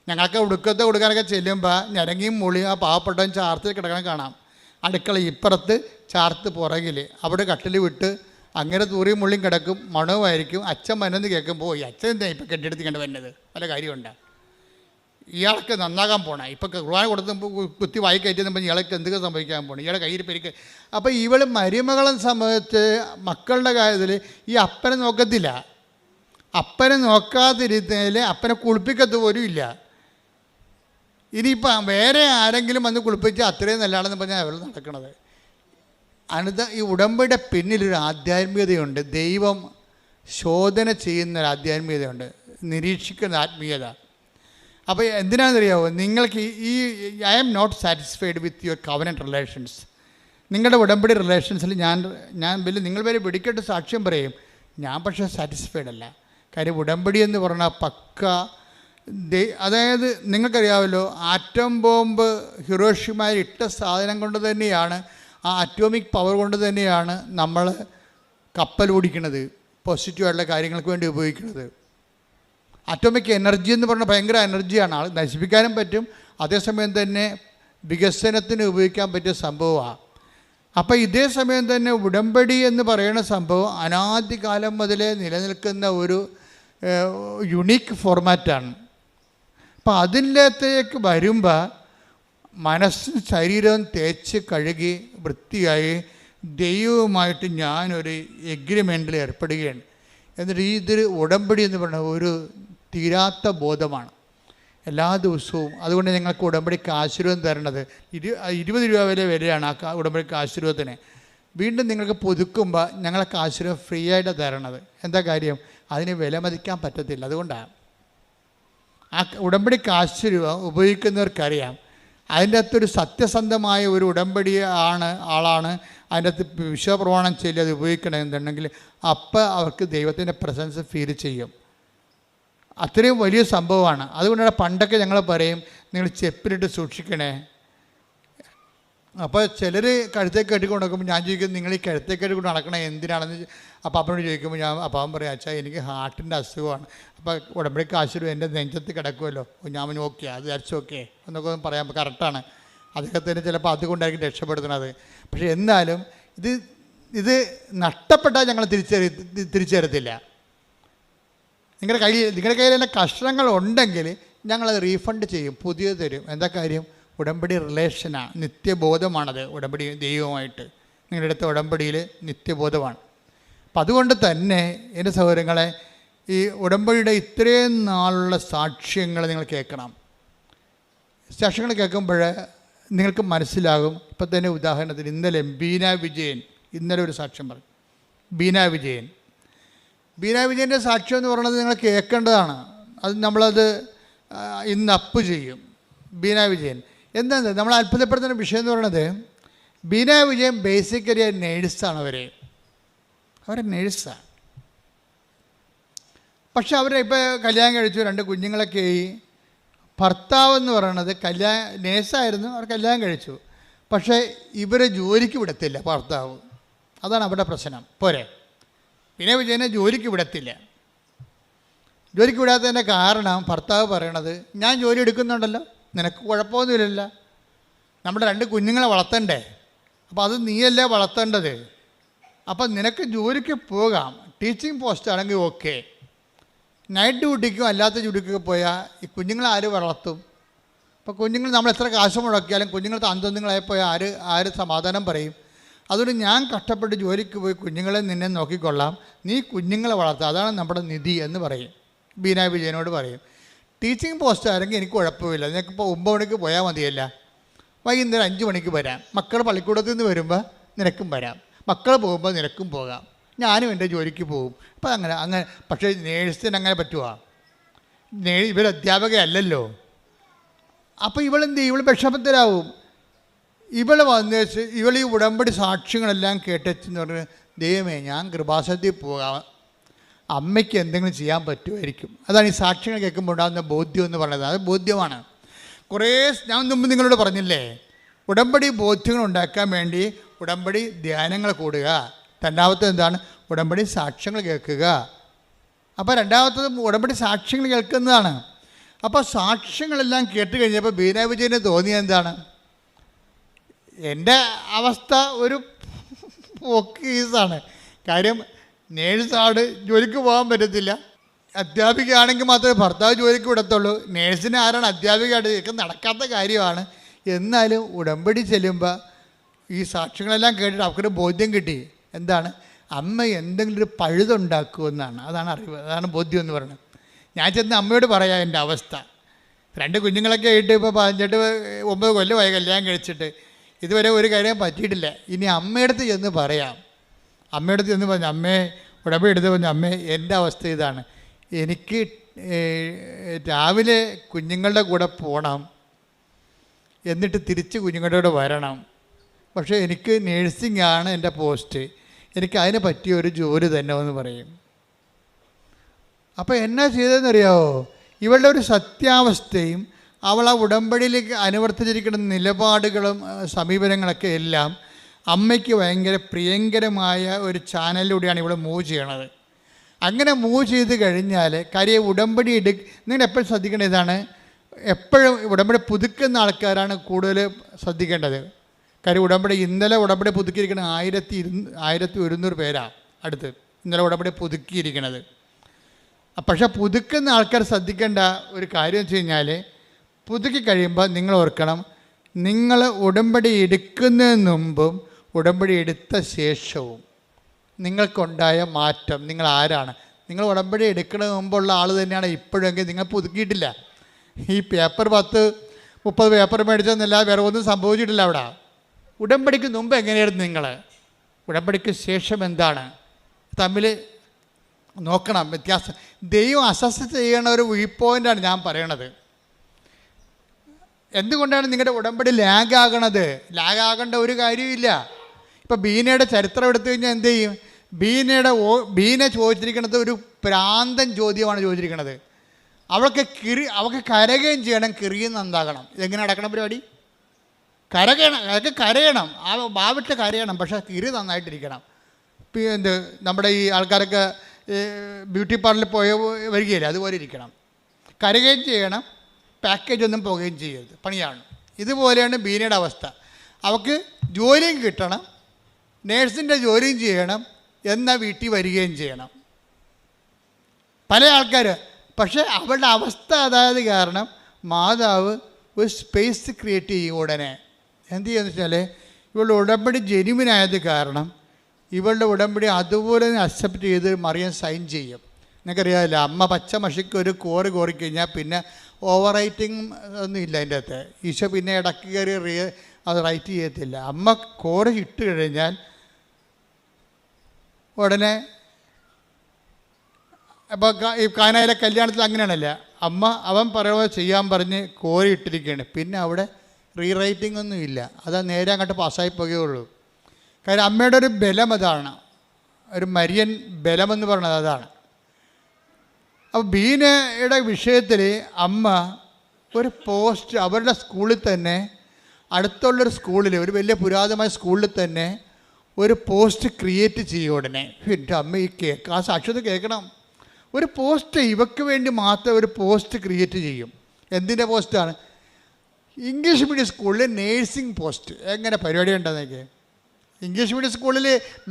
ഞങ്ങൾക്ക് ഉടുക്കത്തെ കൊടുക്കാനൊക്കെ ചെല്ലുമ്പോൾ ഞരങ്ങിയും മുളിയും ആ പാവപ്പെട്ടവൻ ചാർത്തിൽ കിടക്കണം കാണാം. അടുക്കള ഇപ്പുറത്ത്, ചാർത്ത് പുറകിൽ, അവിടെ കട്ടിൽ വിട്ട് അങ്ങനെ തൂറിയും മുള്ളിയും കിടക്കും, മണവുമായിരിക്കും. അച്ഛൻ വന്നെന്ന് കേൾക്കുമ്പോൾ ഈ അച്ഛൻ എന്താ ഇപ്പം കെട്ടിയെടുത്ത് കണ്ട് വന്നത്, വല്ല കാര്യമുണ്ട്? ഇയാൾക്ക് നന്നാകാൻ പോണ, ഇപ്പം കുർബാന കൊടുത്തുമ്പോൾ കുത്തി വായി കയറ്റിയെന്ന് ഇയാൾക്ക് എന്തൊക്കെ സംഭവിക്കാൻ പോകണം, ഇയാളുടെ കയ്യിൽ പെരുക്ക്. അപ്പോൾ ഇവൾ മരുമകളെ സംബന്ധിച്ച് മക്കളുടെ കാര്യത്തിൽ ഈ അപ്പനെ നോക്കത്തില്ല. അപ്പനെ നോക്കാതിരുന്നതിൽ അപ്പനെ കുളിപ്പിക്കത്ത് പോലും ഇല്ല. ഇനിയിപ്പം വേറെ ആരെങ്കിലും വന്ന് കുളിപ്പിച്ച് അത്രയും നല്ലതാണെന്ന് പറഞ്ഞാൽ അവൾ നടക്കണത്. ഈ ഉടമ്പടിയുടെ പിന്നിലൊരു ആധ്യാത്മികതയുണ്ട്. ദൈവം ശോധന ചെയ്യുന്നൊരു ആധ്യാത്മികതയുണ്ട്, നിരീക്ഷിക്കുന്ന ആത്മീയത. അപ്പോൾ എന്തിനാണെന്നറിയാമോ, നിങ്ങൾക്ക് I am not satisfied with your covenant relations. നിങ്ങളുടെ ഉടമ്പടി റിലേഷൻസിൽ ഞാൻ നിങ്ങൾ വരെ വെടിക്കെട്ട് സാക്ഷ്യം പറയും, ഞാൻ പക്ഷേ സാറ്റിസ്ഫൈഡ് അല്ല. കാര്യം ഉടമ്പടി എന്ന് പറഞ്ഞാൽ പക്ക അതായത് നിങ്ങൾക്കറിയാമല്ലോ, ആറ്റം ബോംബ് ഹിരോഷിമയിൽ ഇട്ട സാധനം കൊണ്ട് തന്നെയാണ്, ആ അറ്റോമിക് പവർ കൊണ്ട് തന്നെയാണ് നമ്മൾ കപ്പൽ ഓടിക്കുന്നത്, പോസിറ്റീവായിട്ടുള്ള കാര്യങ്ങൾക്ക് വേണ്ടി ഉപയോഗിക്കുന്നത്. അറ്റോമിക് എനർജി എന്ന് പറഞ്ഞാൽ ഭയങ്കര എനർജിയാണ്, ആൾ നശിപ്പിക്കാനും പറ്റും, അതേസമയം തന്നെ വികസനത്തിന് ഉപയോഗിക്കാൻ പറ്റിയ സംഭവമാണ്. അപ്പോൾ ഇതേ സമയം തന്നെ ഉടമ്പടി എന്ന് പറയുന്ന സംഭവം അനാദികാലം മുതലേ നിലനിൽക്കുന്ന ഒരു യുണീക്ക് ഫോർമാറ്റാണ്. അപ്പം അതിൻ്റെത്തേക്ക് വരുമ്പോൾ മനസ്സും ശരീരവും തേച്ച് കഴുകി വൃത്തിയായി ദൈവവുമായിട്ട് ഞാനൊരു എഗ്രിമെൻറ്റിൽ ഏർപ്പെടുകയാണ്. എന്നിട്ട് ഇതൊരു ഉടമ്പടി എന്ന് പറയുന്നത് ഒരു തീരാത്ത ബോധമാണ് എല്ലാ ദിവസവും. അതുകൊണ്ട് ഞങ്ങൾക്ക് ഉടമ്പടിക്ക് ആശീർവാദം തരണത് 20 രൂപ വരെയാണ് ആ ഉടമ്പടിക്ക് ആശീർവാദത്തിന്. വീണ്ടും നിങ്ങൾക്ക് പുതുക്കുമ്പോൾ ഞങ്ങൾക്ക് ആശീർവാദം ഫ്രീ ആയിട്ട് തരണത്. എന്താ കാര്യം? അതിന് വിലമതിക്കാൻ പറ്റത്തില്ല. അതുകൊണ്ടാണ് ആ ഉടമ്പടിക്ക് ആശീർവാദം ഉപയോഗിക്കുന്നവർക്കറിയാം അതിൻ്റെ അകത്തൊരു സത്യസന്ധമായ ഒരു ഉടമ്പടി ആളാണ് അതിൻ്റെ അകത്ത് വിശ്വപ്രമാണം ചെയ്ത് അത് ഉപയോഗിക്കണമെന്നുണ്ടെങ്കിൽ അപ്പം അവർക്ക് ദൈവത്തിൻ്റെ പ്രസൻസ് ഫീൽ ചെയ്യും. അത്രയും വലിയ സംഭവമാണ്. അതുകൊണ്ടാണ് പണ്ടൊക്കെ ഞങ്ങൾ പറയും നിങ്ങൾ ചെപ്പിലിട്ട് സൂക്ഷിക്കണേ. അപ്പോൾ ചിലർ കഴുത്തേക്ക് കെട്ടിക്കൊണ്ട് നടക്കുമ്പോൾ ഞാൻ ചോദിക്കും നിങ്ങൾ ഈ കഴുത്തേക്ക് കെട്ടിക്കൊണ്ട് നടക്കണേ എന്തിനാണെന്ന്. അപ്പോൾ അപ്പനോട് ചോദിക്കുമ്പോൾ അപ്പം പറയും അച്ഛാ എനിക്ക് ഹാർട്ടിൻ്റെ അസുഖമാണ്. അപ്പോൾ ഉടമ്പടിക്ക് ആശീർവാദം എൻ്റെ നെഞ്ചത്ത് കിടക്കുമല്ലോ, ഞാൻ ഓക്കെ അത് ധരിച്ചു ഓക്കെ എന്നൊക്കെ പറയാൻ കറക്റ്റാണ്. അദ്ദേഹത്തിന് ചിലപ്പോൾ അതുകൊണ്ടായിരിക്കും രക്ഷപ്പെടുത്തുന്നത്. പക്ഷേ എന്നാലും ഇത് നഷ്ടപ്പെട്ടാൽ ഞങ്ങൾ തിരിച്ചു തരത്തില്ല. നിങ്ങളുടെ കയ്യിൽ തന്നെ കഷ്ണങ്ങൾ ഉണ്ടെങ്കിൽ ഞങ്ങളത് റീഫണ്ട് ചെയ്യും, പുതിയത് തരും. എന്താ കാര്യം? ഉടമ്പടി റിലേഷനാണ്, നിത്യബോധമാണത്. ഉടമ്പടി ദൈവവുമായിട്ട് നിങ്ങളുടെ അടുത്ത ഉടമ്പടിയിൽ നിത്യബോധമാണ്. അപ്പം അതുകൊണ്ട് തന്നെ എൻ്റെ സഹോദരങ്ങളെ, ഈ ഉടമ്പടിയുടെ ഇത്രയും നാളുള്ള സാക്ഷ്യങ്ങൾ നിങ്ങൾ കേൾക്കണം. സാക്ഷ്യങ്ങൾ കേൾക്കുമ്പോൾ നിങ്ങൾക്ക് മനസ്സിലാകും. ഇപ്പം തന്നെ ഉദാഹരണത്തിന് ഇന്നലെ ബീന വിജയൻ ഇന്നലെ ഒരു സാക്ഷ്യം പറഞ്ഞു. ബീന വിജയൻ്റെ സാക്ഷ്യം എന്ന് പറയുന്നത് നിങ്ങൾ കേൾക്കേണ്ടതാണ്. അത് നമ്മളത് ഇന്ന് അപ്പ് ചെയ്യും. ബീന വിജയൻ എന്താണ് നമ്മൾ അത്ഭുതപ്പെടുത്തുന്ന വിഷയം എന്ന് പറയുന്നത്, ബീന വിജയൻ ബേസിക്കലി നേഴ്സാണ്. അവർ നേഴ്സാണ്. പക്ഷെ ഇപ്പോൾ കല്യാണം കഴിച്ചു, 2 കുഞ്ഞുങ്ങളൊക്കെ ആയി. ഭർത്താവ് എന്ന് പറയുന്നത് നേഴ്സായിരുന്നു, അവർ കല്യാണം കഴിച്ചു. പക്ഷേ ഇവരെ ജോലിക്ക് വിടത്തില്ല ഭർത്താവ്. അതാണ് അവിടെ പ്രശ്നം. പോരെ, ബീന വിജയനെ ജോലിക്ക് വിടത്തില്ല. ജോലിക്ക് വിടാത്തതിൻ്റെ കാരണം ഭർത്താവ് പറയണത് ഞാൻ ജോലി എടുക്കുന്നുണ്ടല്ലോ, നിനക്ക് കുഴപ്പമൊന്നുമില്ലല്ലോ, നമ്മുടെ 2 കുഞ്ഞുങ്ങളെ വളർത്തണ്ടേ, അപ്പോൾ അത് നീയല്ലേ വളർത്തേണ്ടത്, അപ്പം നിനക്ക് ജോലിക്ക് പോകാം, ടീച്ചിങ് പോസ്റ്റ് ആണെങ്കിൽ ഓക്കെ. നൈറ്റ് ഡ്യൂട്ടിക്കും അല്ലാത്ത ഡ്യൂട്ടിക്കൊക്കെ പോയാൽ ഈ കുഞ്ഞുങ്ങളെ ആര് വളർത്തും? അപ്പോൾ കുഞ്ഞുങ്ങൾ നമ്മൾ എത്ര കാശ് മുടക്കിയാലും കുഞ്ഞുങ്ങൾ അന്തങ്ങളായി പോയാൽ ആര് സമാധാനം പറയും? അതുകൊണ്ട് ഞാൻ കഷ്ടപ്പെട്ട് ജോലിക്ക് പോയി കുഞ്ഞുങ്ങളെ നിന്നെ നോക്കിക്കൊള്ളാം, നീ കുഞ്ഞുങ്ങളെ വളർത്തുക, അതാണ് നമ്മുടെ നിധി എന്ന് പറയും. ബീന വിജയനോട് പറയും. ടീച്ചിങ് പോസ്റ്റ് ആണെങ്കിൽ എനിക്ക് കുഴപ്പമില്ല, നിനക്കിപ്പോൾ 9 മണിക്ക് പോയാൽ മതിയല്ല, വൈകുന്നേരം 5 മണിക്ക് വരാം, മക്കൾ പള്ളിക്കൂടത്തിൽ നിന്ന് വരുമ്പോൾ നിനക്കും വരാം, മക്കൾ പോകുമ്പോൾ നിനക്കും പോകാം, ഞാനും എൻ്റെ ജോലിക്ക് പോകും. അപ്പം അങ്ങനെ പക്ഷേ നേഴ്സിന് അങ്ങനെ പറ്റുമോ? ഇവർ അധ്യാപകയല്ലല്ലോ. അപ്പോൾ ഇവളെന്ത് ചെയ്യും? ഇവൾ വിഷമത്തിലാവും. ഇവൾ വന്നേച്ച് ഇവൾ ഈ ഉടമ്പടി സാക്ഷ്യങ്ങളെല്ലാം കേട്ടെന്ന് പറഞ്ഞ് ദൈവമേ ഞാൻ കൃപാസനത്തിൽ പോകാം, അമ്മയ്ക്ക് എന്തെങ്കിലും ചെയ്യാൻ പറ്റുമായിരിക്കും. അതാണ് ഈ സാക്ഷ്യങ്ങൾ കേൾക്കുമ്പോൾ ഉണ്ടാകുന്ന ബോധ്യം എന്ന് പറയുന്നത്. അത് ബോധ്യമാണ്. ഞാൻ മുമ്പ് നിങ്ങളോട് പറഞ്ഞില്ലേ, ഉടമ്പടി ബോധ്യങ്ങൾ ഉണ്ടാക്കാൻ വേണ്ടി ഉടമ്പടി ധ്യാനങ്ങൾ കൂടുക. രണ്ടാമത്തത് എന്താണ്? ഉടമ്പടി സാക്ഷ്യങ്ങൾ കേൾക്കുക. അപ്പോൾ രണ്ടാമത്തത് ഉടമ്പടി സാക്ഷ്യങ്ങൾ കേൾക്കുന്നതാണ്. അപ്പോൾ സാക്ഷ്യങ്ങളെല്ലാം കേട്ട് കഴിഞ്ഞപ്പോൾ ബീന വിജയന് തോന്നിയത് എന്താണ്? എൻ്റെ അവസ്ഥ ഒരു പോക്കീസാണ്. കാര്യം നേഴ്സാണ്, ജോലിക്ക് പോകാൻ പറ്റത്തില്ല. അധ്യാപികയാണെങ്കിൽ മാത്രമേ ഭർത്താവ് ജോലിക്ക് വിടത്തുള്ളൂ. നേഴ്സിന് ആരാണ് അധ്യാപികയായിട്ട്? ഇതൊക്കെ നടക്കാത്ത കാര്യമാണ്. എന്നാലും ഉടമ്പടി ചെല്ലുമ്പോൾ ഈ സാക്ഷ്യങ്ങളെല്ലാം കേട്ടിട്ട് അവർക്കൊരു ബോധ്യം കിട്ടി. എന്താണ്? അമ്മ എന്തെങ്കിലും ഒരു പഴുതുണ്ടാക്കുമെന്നാണ്. അതാണ് അറിവ്, അതാണ് ബോധ്യം എന്ന് പറയുന്നത്. ഞാൻ ചെന്ന് അമ്മയോട് പറയാം എൻ്റെ അവസ്ഥ. 2 കുഞ്ഞുങ്ങളൊക്കെ ആയിട്ട് ഇപ്പോൾ 9 കൊല്ലമായി കല്യാണം കഴിച്ചിട്ട് ഇതുവരെ ഒരു കാര്യം പറ്റിയിട്ടില്ല. ഇനി അമ്മയടുത്ത് ചെന്ന് പറയാം. അമ്മയടുത്ത് ചെന്ന് പറഞ്ഞു, അമ്മേ ഉടമ്പടി എടുത്ത് പറഞ്ഞു, അമ്മേ എൻ്റെ അവസ്ഥ ഇതാണ്, എനിക്ക് രാവിലെ കുഞ്ഞുങ്ങളുടെ കൂടെ പോകണം, എന്നിട്ട് തിരിച്ച് കുഞ്ഞുങ്ങളുടെ കൂടെ വരണം, പക്ഷേ എനിക്ക് നേഴ്സിംഗ് ആണ് എൻ്റെ പോസ്റ്റ്, എനിക്ക് അതിന് പറ്റിയ ഒരു ജോലി തന്നെ എന്ന് പറയും. അപ്പോൾ എന്നാ ചെയ്തതെന്നറിയാമോ? ഇവളുടെ ഒരു സത്യാവസ്ഥയും അവൾ ആ ഉടമ്പടിയിലേക്ക് അനുവർത്തിച്ചിരിക്കുന്ന നിലപാടുകളും സമീപനങ്ങളൊക്കെ എല്ലാം അമ്മയ്ക്ക് ഭയങ്കര പ്രിയങ്കരമായ ഒരു ചാനലിലൂടെയാണ് ഇവിടെ മൂവ് ചെയ്യണത്. അങ്ങനെ മൂവ് ചെയ്ത് കഴിഞ്ഞാൽ കാര്യം ഉടമ്പടി നിങ്ങൾ എപ്പോഴും ശ്രദ്ധിക്കേണ്ട ഇതാണ്, എപ്പോഴും ഉടമ്പടി പുതുക്കുന്ന ആൾക്കാരാണ് കൂടുതൽ ശ്രദ്ധിക്കേണ്ടത്. കാര്യം ഇന്നലെ ഉടമ്പടി പുതുക്കിയിരിക്കുന്നത് 1100 പേരാണ് അടുത്ത് ഇന്നലെ ഉടമ്പടി പുതുക്കിയിരിക്കുന്നത്. പക്ഷേ പുതുക്കുന്ന ആൾക്കാർ ശ്രദ്ധിക്കേണ്ട ഒരു കാര്യം വെച്ച് കഴിഞ്ഞാൽ, പുതുക്കി കഴിയുമ്പോൾ നിങ്ങൾ ഓർക്കണം, നിങ്ങൾ ഉടമ്പടി എടുക്കുന്നതിന് മുമ്പും ഉടമ്പടി എടുത്ത ശേഷവും നിങ്ങൾക്കുണ്ടായ മാറ്റം, നിങ്ങൾ ആരാണ്. നിങ്ങൾ ഉടമ്പടി എടുക്കുന്നതിന് മുമ്പുള്ള ആൾ തന്നെയാണ് ഇപ്പോഴെങ്കിൽ നിങ്ങൾ പുതുക്കിയിട്ടില്ല. ഈ പേപ്പർ 10-30 പേപ്പർ മേടിച്ചെന്നല്ല വേറെ ഒന്നും സംഭവിച്ചിട്ടില്ല അവിടെ. ഉടമ്പടിക്ക് മുമ്പ് എങ്ങനെയായിരുന്നു നിങ്ങൾ, ഉടമ്പടിക്ക് ശേഷം എന്താണ്, തമ്മിൽ നോക്കണം വ്യത്യാസം. ദൈവം അസസ് ചെയ്യണ ഒരു വ്യൂ പോയിൻ്റാണ് ഞാൻ പറയണത്. എന്തുകൊണ്ടാണ് നിങ്ങളുടെ ഉടമ്പടി ലാഗാകണത്? ലാഗാകേണ്ട ഒരു കാര്യമില്ല. ഇപ്പോൾ ബീനയുടെ ചരിത്രം എടുത്തു കഴിഞ്ഞാൽ എന്ത് ചെയ്യും? ബീന ചോദിച്ചിരിക്കുന്നത് ഒരു പ്രാന്തൻ ചോദ്യമാണ് ചോദിച്ചിരിക്കുന്നത്. അവൾക്ക് കരകയും ചെയ്യണം, കിറിയും നന്നാകണം. ഇതെങ്ങനെ നടക്കണം പരിപാടി? കരയണം, ആ ഭാവിട്ട് കരയണം, പക്ഷേ കിറി നന്നായിട്ടിരിക്കണം. നമ്മുടെ ഈ ആൾക്കാരൊക്കെ ബ്യൂട്ടി പാർലറിൽ വരികയില്ല, അതുപോലെ ഇരിക്കണം. കരകയും ചെയ്യണം, പാക്കേജ് ഒന്നും പോകുകയും ചെയ്യരുത്, പണിയാണ്. ഇതുപോലെയാണ് ബീനയുടെ അവസ്ഥ. അവൾക്ക് ജോലിയും കിട്ടണം, നേഴ്സിൻ്റെ ജോലിയും ചെയ്യണം, എന്നാൽ വീട്ടിൽ വരികയും ചെയ്യണം. പല ആൾക്കാർ പക്ഷേ അവളുടെ അവസ്ഥ അതായത് കാരണം മാതാവ് ഒരു സ്പേസ് ക്രിയേറ്റ് ചെയ്യും. ഉടനെ എന്ത് ചെയ്യുമെന്ന് വെച്ചാൽ, ഇവളുടെ ഉടമ്പടി ജെനുവിനായത് കാരണം ഇവളുടെ ഉടമ്പടി അതുപോലെ തന്നെ അക്സെപ്റ്റ് ചെയ്ത് മറിയാൻ സൈൻ ചെയ്യും. നിങ്ങൾക്കറിയാമല്ലോ, അമ്മ പച്ച മഷിക്ക് ഒരു കോറിക്കഴിഞ്ഞാൽ പിന്നെ ഓവർ റൈറ്റിംഗ് ഒന്നും ഇല്ല അതിൻ്റെ അകത്ത്. ഈശോ പിന്നെ ഇടയ്ക്ക് കയറി അത് റൈറ്റ് ചെയ്യത്തില്ല. അമ്മ കോറി ഇട്ട് കഴിഞ്ഞാൽ ഉടനെ, അപ്പോൾ ഈ കാനായിലെ കല്യാണത്തിൽ അങ്ങനെയാണല്ലോ, അവൻ പറയുന്നത് ചെയ്യാൻ പറഞ്ഞ് കോരി ഇട്ടിരിക്കുകയാണ്. പിന്നെ അവിടെ റീറൈറ്റിംഗ് ഒന്നും ഇല്ല, അത് നേരെ അങ്ങോട്ട് പാസ്സായി പോകുകയുള്ളൂ. കാര്യം അമ്മയുടെ ഒരു ബലം അതാണ്, ഒരു മരിയൻ ബലമെന്ന് പറയുന്നത് അതാണ്. അപ്പോൾ ബീനയുടെ വിഷയത്തിൽ അമ്മ ഒരു പോസ്റ്റ് അവരുടെ സ്കൂളിൽ തന്നെ, അടുത്തുള്ളൊരു സ്കൂളിൽ, ഒരു വലിയ പുരാതനമായ സ്കൂളിൽ തന്നെ ഒരു പോസ്റ്റ് ക്രിയേറ്റ് ചെയ്യും. ഉടനെ എൻ്റെ അമ്മ ആ സാക്ഷ്യത കേൾക്കണം. ഒരു പോസ്റ്റ് ഇവയ്ക്ക് വേണ്ടി മാത്രം ഒരു പോസ്റ്റ് ക്രിയേറ്റ് ചെയ്യും. എന്തിൻ്റെ പോസ്റ്റാണ്? ഇംഗ്ലീഷ് മീഡിയം സ്കൂളിൽ നേഴ്സിംഗ് പോസ്റ്റ്. എങ്ങനെ പരിപാടി ഉണ്ടെന്നൊക്കെ. ഇംഗ്ലീഷ് മീഡിയം സ്കൂളിൽ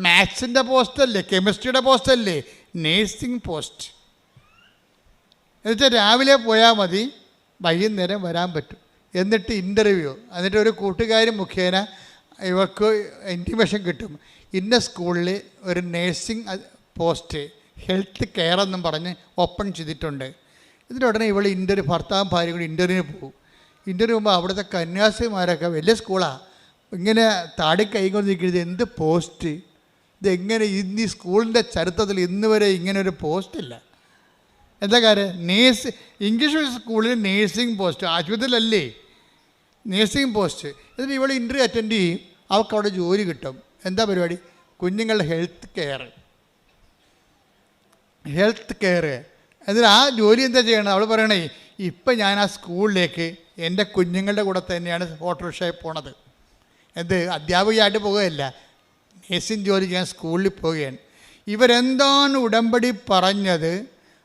മാത്സിൻ്റെ പോസ്റ്റല്ലേ, കെമിസ്ട്രിയുടെ പോസ്റ്റല്ലേ, നേഴ്സിംഗ് പോസ്റ്റ്. എന്നുവെച്ചാൽ രാവിലെ പോയാൽ മതി, വൈകുന്നേരം വരാൻ പറ്റും. എന്നിട്ട് ഇൻ്റർവ്യൂ, എന്നിട്ട് ഒരു കൂട്ടുകാരി മുഖേന ഇവർക്ക് ഇൻറ്റിമേഷൻ കിട്ടും. ഇന്ന സ്കൂളിൽ ഒരു നേഴ്സിംഗ് പോസ്റ്റ്, ഹെൽത്ത് കെയർ എന്നും പറഞ്ഞ് ഓപ്പൺ ചെയ്തിട്ടുണ്ട്. ഇതിനുടനെ ഇവൾ ഭർത്താവും ഭാര്യയും കൂടി ഇൻ്റർവ്യൂവിന് പോകും. ഇൻ്റർവ്യൂ പോകുമ്പോൾ അവിടുത്തെ കന്യാസിമാരൊക്കെ, വലിയ സ്കൂളാണ്, ഇങ്ങനെ താടി കൈകൊണ്ടിരിക്കുന്നത്, എന്ത് പോസ്റ്റ്, ഇതെങ്ങനെ ഇന്ന് ഈ സ്കൂളിൻ്റെ ചരിത്രത്തിൽ ഇന്ന് വരെ ഇങ്ങനൊരു പോസ്റ്റില്ല. എന്താ കാര്യം? ഇംഗ്ലീഷ് സ്കൂളിൽ നേഴ്സിംഗ് പോസ്റ്റ്, ആശുപത്രിയിലല്ലേ നേഴ്സിംഗ് പോസ്റ്റ്. എന്നിട്ട് ഇവൾ ഇൻ്റർവ്യൂ അറ്റൻഡ് ചെയ്യും, അവൾക്ക് അവിടെ ജോലി കിട്ടും. എന്താ പരിപാടി? കുഞ്ഞുങ്ങളുടെ ഹെൽത്ത് കെയർ. എന്നിട്ട് ആ ജോലി എന്താ ചെയ്യണം? അവൾ പറയണേ, ഇപ്പം ഞാൻ ആ സ്കൂളിലേക്ക് എൻ്റെ കുഞ്ഞുങ്ങളുടെ കൂടെ തന്നെയാണ് ഓട്ടോറിക്ഷയിൽ പോണത്. അധ്യാപികയായിട്ട് പോകുകയല്ല, നേഴ്സിംഗ് ജോലി ചെയ്യാൻ സ്കൂളിൽ പോവുകയാണ്. ഇവരെന്താണ് ഉടമ്പടി പറഞ്ഞത്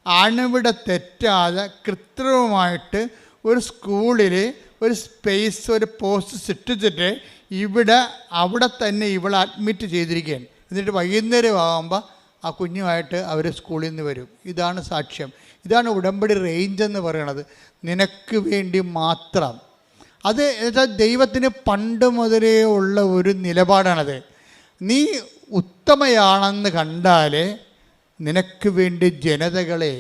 അണുവിടെ തെറ്റാതെ കൃത്രിമമായിട്ട് ഒരു സ്കൂളിൽ ഒരു സ്പേസ്, ഒരു പോസ്റ്റ് സൃഷ്ടിച്ചിട്ട് അവിടെ തന്നെ ഇവളെ അഡ്മിറ്റ് ചെയ്തിരിക്കുകയാണ്. എന്നിട്ട് വൈകുന്നേരം ആകുമ്പോൾ ആ കുഞ്ഞുമായിട്ട് അവർ സ്കൂളിൽ നിന്ന് വരും. ഇതാണ് സാക്ഷ്യം. ഇതാണ് ഉടമ്പടി റേഞ്ച് എന്ന് പറയുന്നത്. നിനക്ക് വേണ്ടി മാത്രം. അത് എന്നുവെച്ചാൽ ദൈവത്തിന് പണ്ട് മുതലേ ഉള്ള ഒരു നിലപാടാണത്. നീ ഉത്തമയാണെന്ന് കണ്ടാൽ നിനക്ക് വേണ്ടി ജനതകളെ,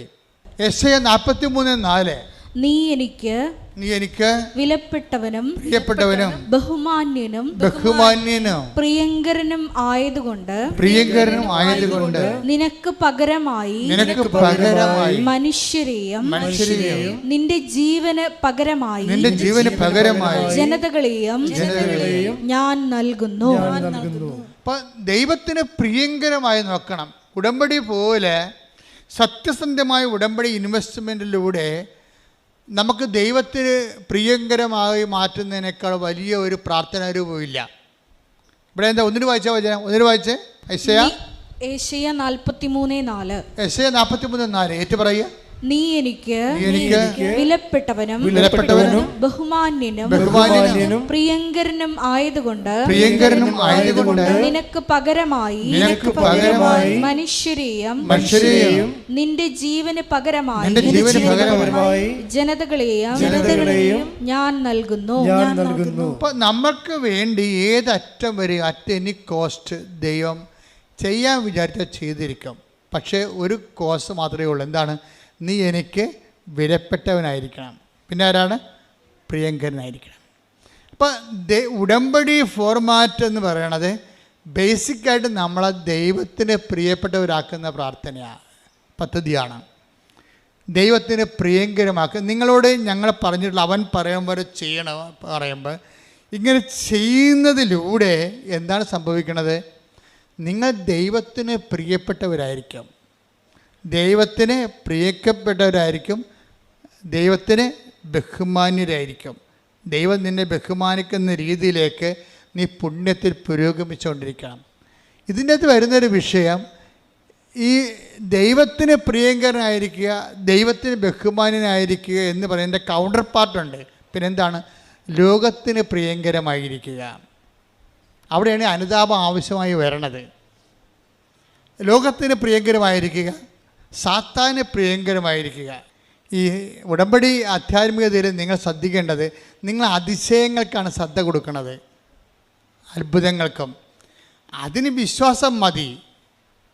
യെശയ്യാ 43:4, നീ എനിക്ക് വിലപ്പെട്ടവനും ബഹുമാന്യനും പ്രിയങ്കരനും ആയതുകൊണ്ട് നിനക്ക് പകരമായി മനുഷ്യരെയും നിന്റെ ജീവന് പകരമായി ജനതകളെയും ഞാൻ നൽകുന്നു. അപ്പം ദൈവത്തിന് പ്രിയങ്കരമായി നോക്കണം. ഉടമ്പടി പോലെ സത്യസന്ധമായ ഉടമ്പടി ഇൻവെസ്റ്റ്മെൻറ്റിലൂടെ നമുക്ക് ദൈവത്തിന് പ്രിയങ്കരമായി മാറ്റുന്നതിനേക്കാൾ വലിയ ഒരു പ്രാർത്ഥനാ രൂപമില്ല. ഇവിടെ എന്താ ഒന്നിന് വായിച്ചാൽ വചനം, ഒന്നിന് വായിച്ചേ. യെശയ്യാ 43:4. യെശയ്യാ 43:4 ഏറ്റു പറയുക. നീ എനിക്ക് വിലപ്പെട്ടവനും ബഹുമാന്യനും പ്രിയങ്കരനും ആയതുകൊണ്ട് നിനക്ക് പകരമായി മനുഷ്യരെയും നിന്റെ ജീവന് പകരമായി ജനതകളെയും ഞാൻ നൽകുന്നു. അപ്പൊ നമുക്ക് വേണ്ടി ഏതറ്റം വരെ അറ്റ് എനി കോസ്റ്റ് ദൈവം ചെയ്യാൻ വിചാരിച്ചാൽ ചെയ്തിരിക്കും. പക്ഷേ ഒരു കോസ്റ്റ് മാത്രമേ ഉള്ളൂ. എന്താണ്? നീ എനിക്ക് വിലപ്പെട്ടവനായിരിക്കണം. പിന്നെ ആരാണ്? പ്രിയങ്കരനായിരിക്കണം. അപ്പം ഉടമ്പടി ഫോർമാറ്റ് എന്ന് പറയണത് ബേസിക്കായിട്ട് നമ്മളെ ദൈവത്തിന് പ്രിയപ്പെട്ടവരാക്കുന്ന പ്രാർത്ഥനയാണ്, പദ്ധതിയാണ്. ദൈവത്തിന് പ്രിയങ്കരമാക്കുക. നിങ്ങളോട് ഞങ്ങൾ പറഞ്ഞിട്ടുള്ള അവൻ പറയുമ്പോൾ ചെയ്യണം പറയുമ്പോൾ ഇങ്ങനെ ചെയ്യുന്നതിലൂടെ എന്താണ് സംഭവിക്കുന്നത്? നിങ്ങൾ ദൈവത്തിന് പ്രിയപ്പെട്ടവരായിരിക്കും, ദൈവത്തിന് പ്രിയപ്പെട്ടവരായിരിക്കും, ദൈവത്തിന് ബഹുമാന്യരായിരിക്കും. ദൈവം നിന്നെ ബഹുമാനിക്കുന്ന രീതിയിലേക്ക് നീ പുണ്യത്തിൽ പുരോഗമിച്ചുകൊണ്ടിരിക്കണം. ഇതിൻ്റെ അകത്ത് വരുന്നൊരു വിഷയം, ഈ ദൈവത്തിന് പ്രിയങ്കരനായിരിക്കുക, ദൈവത്തിന് ബഹുമാന്യനായിരിക്കുക എന്ന് പറയുന്നതിൻ്റെ കൗണ്ടർ പാർട്ടുണ്ട്. പിന്നെന്താണ്? ലോകത്തിന് പ്രിയങ്കരമായിരിക്കുക. അവിടെയാണ് അനുതാപം ആവശ്യമായി വരണത്. ലോകത്തിന് പ്രിയങ്കരമായിരിക്കുക, സാത്താന് പ്രിയങ്കരമായിരിക്കുക. ഈ ഉടമ്പടി ആധ്യാത്മികതയിൽ നിങ്ങൾ ശ്രദ്ധിക്കേണ്ടത്, നിങ്ങൾ അതിശയങ്ങൾക്കാണ് ശ്രദ്ധ കൊടുക്കുന്നത്, അത്ഭുതങ്ങൾക്കും. അതിന് വിശ്വാസം മതി,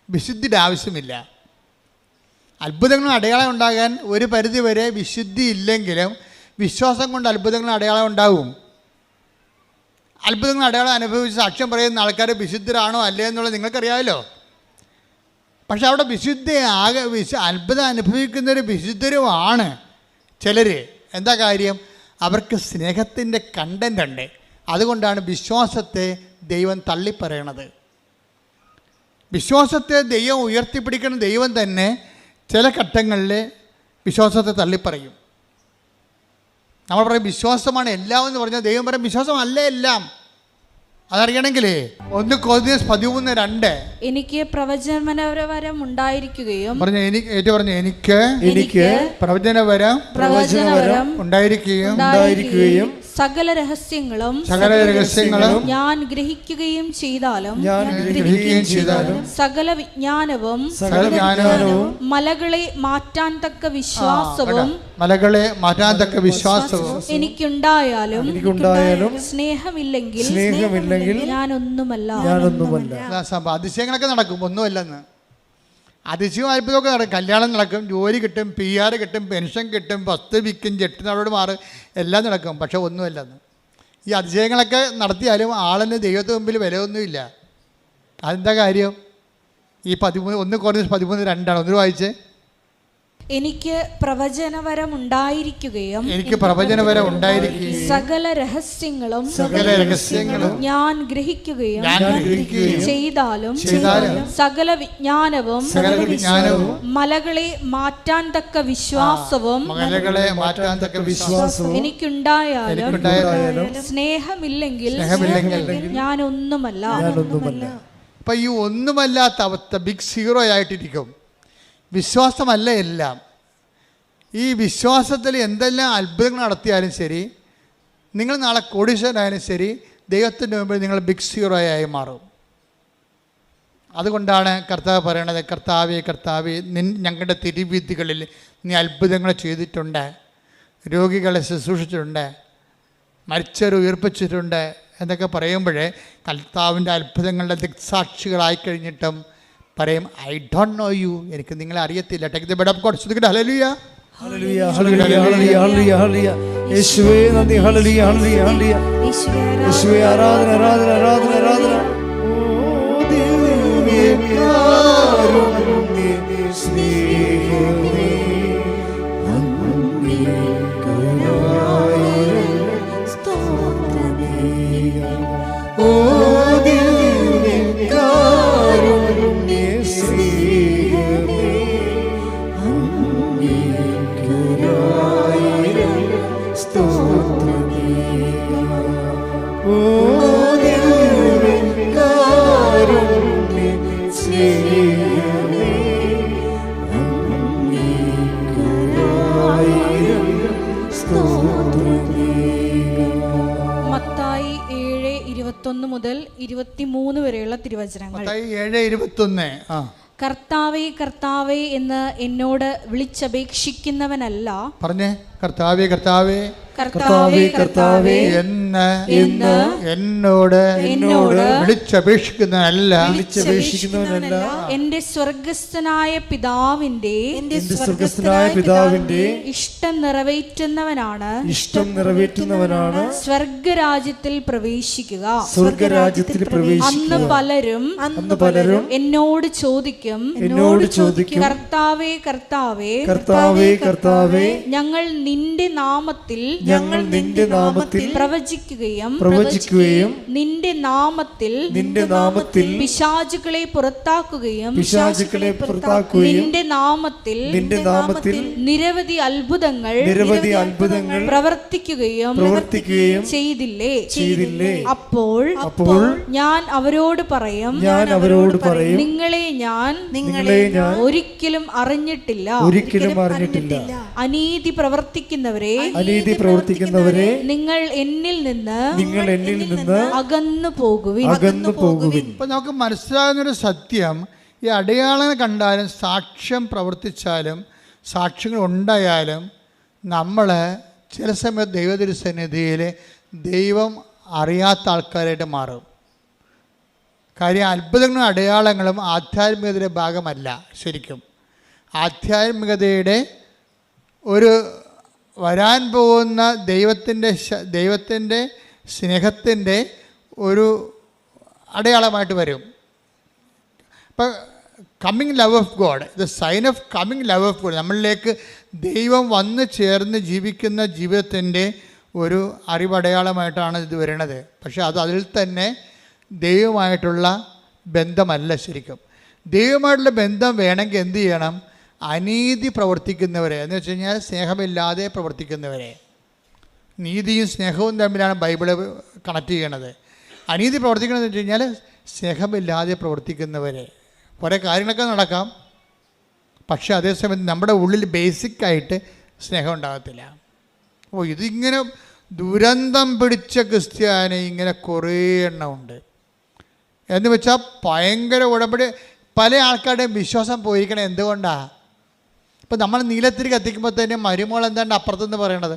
വിശുദ്ധിയുടെ ആവശ്യമില്ല. അത്ഭുതങ്ങളും അടയാളം ഉണ്ടാകാൻ ഒരു പരിധി വരെ വിശുദ്ധി ഇല്ലെങ്കിലും വിശ്വാസം കൊണ്ട് അത്ഭുതങ്ങളും അടയാളം ഉണ്ടാവും. അത്ഭുതങ്ങളും അടയാളം അനുഭവിച്ച് സാക്ഷ്യം പറയുന്ന ആൾക്കാർ വിശുദ്ധരാണോ അല്ലേ എന്നുള്ളത് നിങ്ങൾക്കറിയാമല്ലോ. പക്ഷെ അവിടെ അത്ഭുതം അനുഭവിക്കുന്നവർ വിശുദ്ധരുമാണ് ചിലർ. എന്താ കാര്യം? അവർക്ക് സ്നേഹത്തിൻ്റെ കണ്ടൻ്റ് ഉണ്ട്. അതുകൊണ്ടാണ് വിശ്വാസത്തെ ദൈവം തള്ളിപ്പറയണത്. വിശ്വാസത്തെ ദൈവം ഉയർത്തിപ്പിടിക്കുന്ന ദൈവം തന്നെ ചില ഘട്ടങ്ങളിൽ വിശ്വാസത്തെ തള്ളിപ്പറയും. നമ്മൾ പറയും വിശ്വാസമാണ് എല്ലാം എന്ന് പറഞ്ഞാൽ ദൈവം പറയും വിശ്വാസമല്ല എല്ലാം. അതറിയണമെങ്കിൽ 1 Corinthians 13:2 എനിക്ക് പ്രവചനവരം ഉണ്ടായിരിക്കുകയും എനിക്ക് പ്രവചനവരം ഉണ്ടായിരിക്കുകയും സകല രഹസ്യങ്ങളും ഞാൻ ഗ്രഹിക്കുകയും ചെയ്താലും സകല വിജ്ഞാനവും മലകളെ മാറ്റാൻ തക്ക വിശ്വാസവും എനിക്കുണ്ടായാലും സ്നേഹമില്ലെങ്കിൽ ഞാനൊന്നുമല്ല. അതിശയങ്ങളൊക്കെ നടക്കും, ഒന്നുമല്ലെന്ന്. അതിശയവും അത്ഭുതമൊക്കെ നടക്കും. കല്യാണം നടക്കും, ജോലി കിട്ടും, PR കിട്ടും, പെൻഷൻ കിട്ടും, വസ്തു വിൽക്കും, ജെട്ടിനോട് മാറും, എല്ലാം നടക്കും. പക്ഷെ ഒന്നുമല്ലെന്ന്. ഈ അതിശയങ്ങളൊക്കെ നടത്തിയാലും ആളിന് ദൈവത്തിന് മുമ്പിൽ വിലയൊന്നുമില്ല. അതെന്താ കാര്യം? ഈ 1 Corinthians 13:2 ഒന്ന് വായിച്ചേ. എനിക്ക് പ്രവചനവരം ഉണ്ടായിരിക്കുകയും സകല രഹസ്യങ്ങളും ഞാൻ ഗ്രഹിക്കുകയും ചെയ്താലും സകല വിജ്ഞാനവും മലകളെ മാറ്റാൻ തക്ക വിശ്വാസവും എനിക്കുണ്ടായാലും സ്നേഹമില്ലെങ്കിൽ ഞാനൊന്നുമല്ല. അപ്പൊ ഈ ഒന്നുമല്ലാത്ത അവസ്ഥ ബിഗ് സീറോ ആയിട്ടിരിക്കും. വിശ്വാസമല്ല എല്ലാം. ഈ വിശ്വാസത്തിൽ എന്തെല്ലാം അത്ഭുതങ്ങൾ നടത്തിയാലും ശരി, നിങ്ങൾ നാളെ കോടീശ്വരനായാലും ശരി, ദൈവത്തിൻ്റെ മുമ്പിൽ നിങ്ങൾ ബിഗ് സീറോ ആയി മാറും. അതുകൊണ്ടാണ് കർത്താവ് പറയണത്, കർത്താവേ ഞങ്ങളുടെ തിരുവീഥികളിൽ നീ അത്ഭുതങ്ങൾ ചെയ്തിട്ടുണ്ട്, രോഗികളെ ശുശ്രൂഷിച്ചിട്ടുണ്ട്, മരിച്ചവരെ ഉയർപ്പിച്ചിട്ടുണ്ട് എന്നൊക്കെ പറയുമ്പോഴേ കർത്താവിൻ്റെ അത്ഭുതങ്ങളുടെ ദിക്സാക്ഷികളായി കഴിഞ്ഞിട്ടും പറയും ഐ ഡോണ്ട് നോ യു, എനിക്ക് നിങ്ങളെ അറിയത്തില്ല. Take the bed of God. ശ്രദ്ധിക്കട്ടെ. ഹല്ലേലൂയ ഹല്ലേലൂയ ഹല്ലേലൂയ ഹല്ലേലൂയ ഹല്ലേലൂയ. യേശുവേ നന്ദി. ഹല്ലേലൂയ ഹല്ലേലൂയ ഹല്ലേലൂയ. യേശുവേ ആരാധന ആരാധന ആരാധന ആരാധന. ഓ ദിവ്യകാരുണ്യ സ്നേഹമേ സ്തോത്രമേ. ഓ ദിവ്യകാരുണ്യ സ്നേഹമേ 23 വരെയുള്ള തിരുവചനങ്ങൾ. മത്തായി 7:21. കർത്താവേ കർത്താവേ എന്ന് എന്നോട് വിളിച്ചപേക്ഷിക്കുന്നവനല്ല. പറഞ്ഞേ, കർത്താവേ കർത്താവേ കർത്താവേ കർത്താവേ എന്ന് എന്നോട് വിളിച്ചപേക്ഷിക്കുന്നവനല്ല എന്റെ സ്വർഗസ്ഥനായ പിതാവിന്റെ ഇഷ്ടം നിറവേറ്റുന്നവനാണ് സ്വർഗരാജ്യത്തിൽ പ്രവേശിക്കുക. അന്ന് പലരും എന്നോട് ചോദിക്കും, കർത്താവേ കർത്താവേ കർത്താവേ ഞങ്ങൾ നിന്റെ നാമത്തിൽ പ്രവചിക്കുകയും നിന്റെ നാമത്തിൽ പിശാചുക്കളെ പുറത്താക്കുകയും നിന്റെ നാമത്തിൽ നിരവധി അത്ഭുതങ്ങൾ പ്രവർത്തിക്കുകയും ചെയ്തില്ലേ? അപ്പോൾ ഞാൻ അവരോട് പറയും, നിങ്ങളെ ഞാൻ ഒരിക്കലും അറിഞ്ഞിട്ടില്ല. അനീതി പ്രവർത്തിക്കുന്നവരെ നിങ്ങൾ എന്നിൽ നിന്ന് അകന്നു പോകുവിൻ. ഇപ്പൊ നമുക്ക് മനസ്സിലാകുന്നൊരു സത്യം, ഈ അടയാളങ്ങൾ കണ്ടാലും സാക്ഷ്യം പ്രവർത്തിച്ചാലും സാക്ഷ്യങ്ങൾ ഉണ്ടായാലും നമ്മൾ ചില സമയത്ത് ദൈവതിരുസന്നിധിയിൽ ദൈവം അറിയാത്ത ആൾക്കാരായിട്ട് മാറും. കാര്യം അത്ഭുതങ്ങളും അടയാളങ്ങളും ആധ്യാത്മികതയുടെ ഭാഗമല്ല. ശരിക്കും ആധ്യാത്മികതയുടെ ഒരു വരാൻ പോകുന്ന ദൈവത്തിൻ്റെ സ്നേഹത്തിൻ്റെ ഒരു അടയാളമായിട്ട് വരും. അപ്പോൾ coming love of God, the sign of coming love of God, നമ്മളിലേക്ക് ദൈവം വന്ന് ചേർന്ന് ജീവിക്കുന്ന ജീവിതത്തിൻ്റെ ഒരു അറിവടയാളമായിട്ടാണ് ഇത് വരുന്നത്. പക്ഷേ അതിൽ തന്നെ ദൈവമായിട്ടുള്ള ബന്ധമല്ല. ശരിക്കും ദൈവമായിട്ടുള്ള ബന്ധം വേണമെങ്കിൽ എന്ത് ചെയ്യണം? അനീതി പ്രവർത്തിക്കുന്നവരെ എന്ന് വെച്ച് കഴിഞ്ഞാൽ സ്നേഹമില്ലാതെ പ്രവർത്തിക്കുന്നവരെ. നീതിയും സ്നേഹവും തമ്മിലാണ് ബൈബിള് കണക്ട് ചെയ്യണത്. അനീതി പ്രവർത്തിക്കണമെന്ന് വെച്ച് കഴിഞ്ഞാൽ സ്നേഹമില്ലാതെ പ്രവർത്തിക്കുന്നവരെ. കുറേ കാര്യങ്ങളൊക്കെ നടക്കാം, പക്ഷേ അതേസമയത്ത് നമ്മുടെ ഉള്ളിൽ ബേസിക്കായിട്ട് സ്നേഹം ഉണ്ടാകത്തില്ല. അപ്പോൾ ഇതിങ്ങനെ ദുരന്തം പിടിച്ച ക്രിസ്ത്യാനി ഇങ്ങനെ കുറേ എണ്ണമുണ്ട്. എന്ന് വെച്ചാൽ ഭയങ്കര ഉടമ്പടി. പല ആൾക്കാരുടെയും വിശ്വാസം പോയിരിക്കണേ എന്തുകൊണ്ടാണ്? ഇപ്പം നമ്മൾ നീലത്തിരി കത്തിക്കുമ്പോൾ തന്നെ മരുമോൾ എന്താണ്ട് അപ്പുറത്തുനിന്ന് പറയണത്,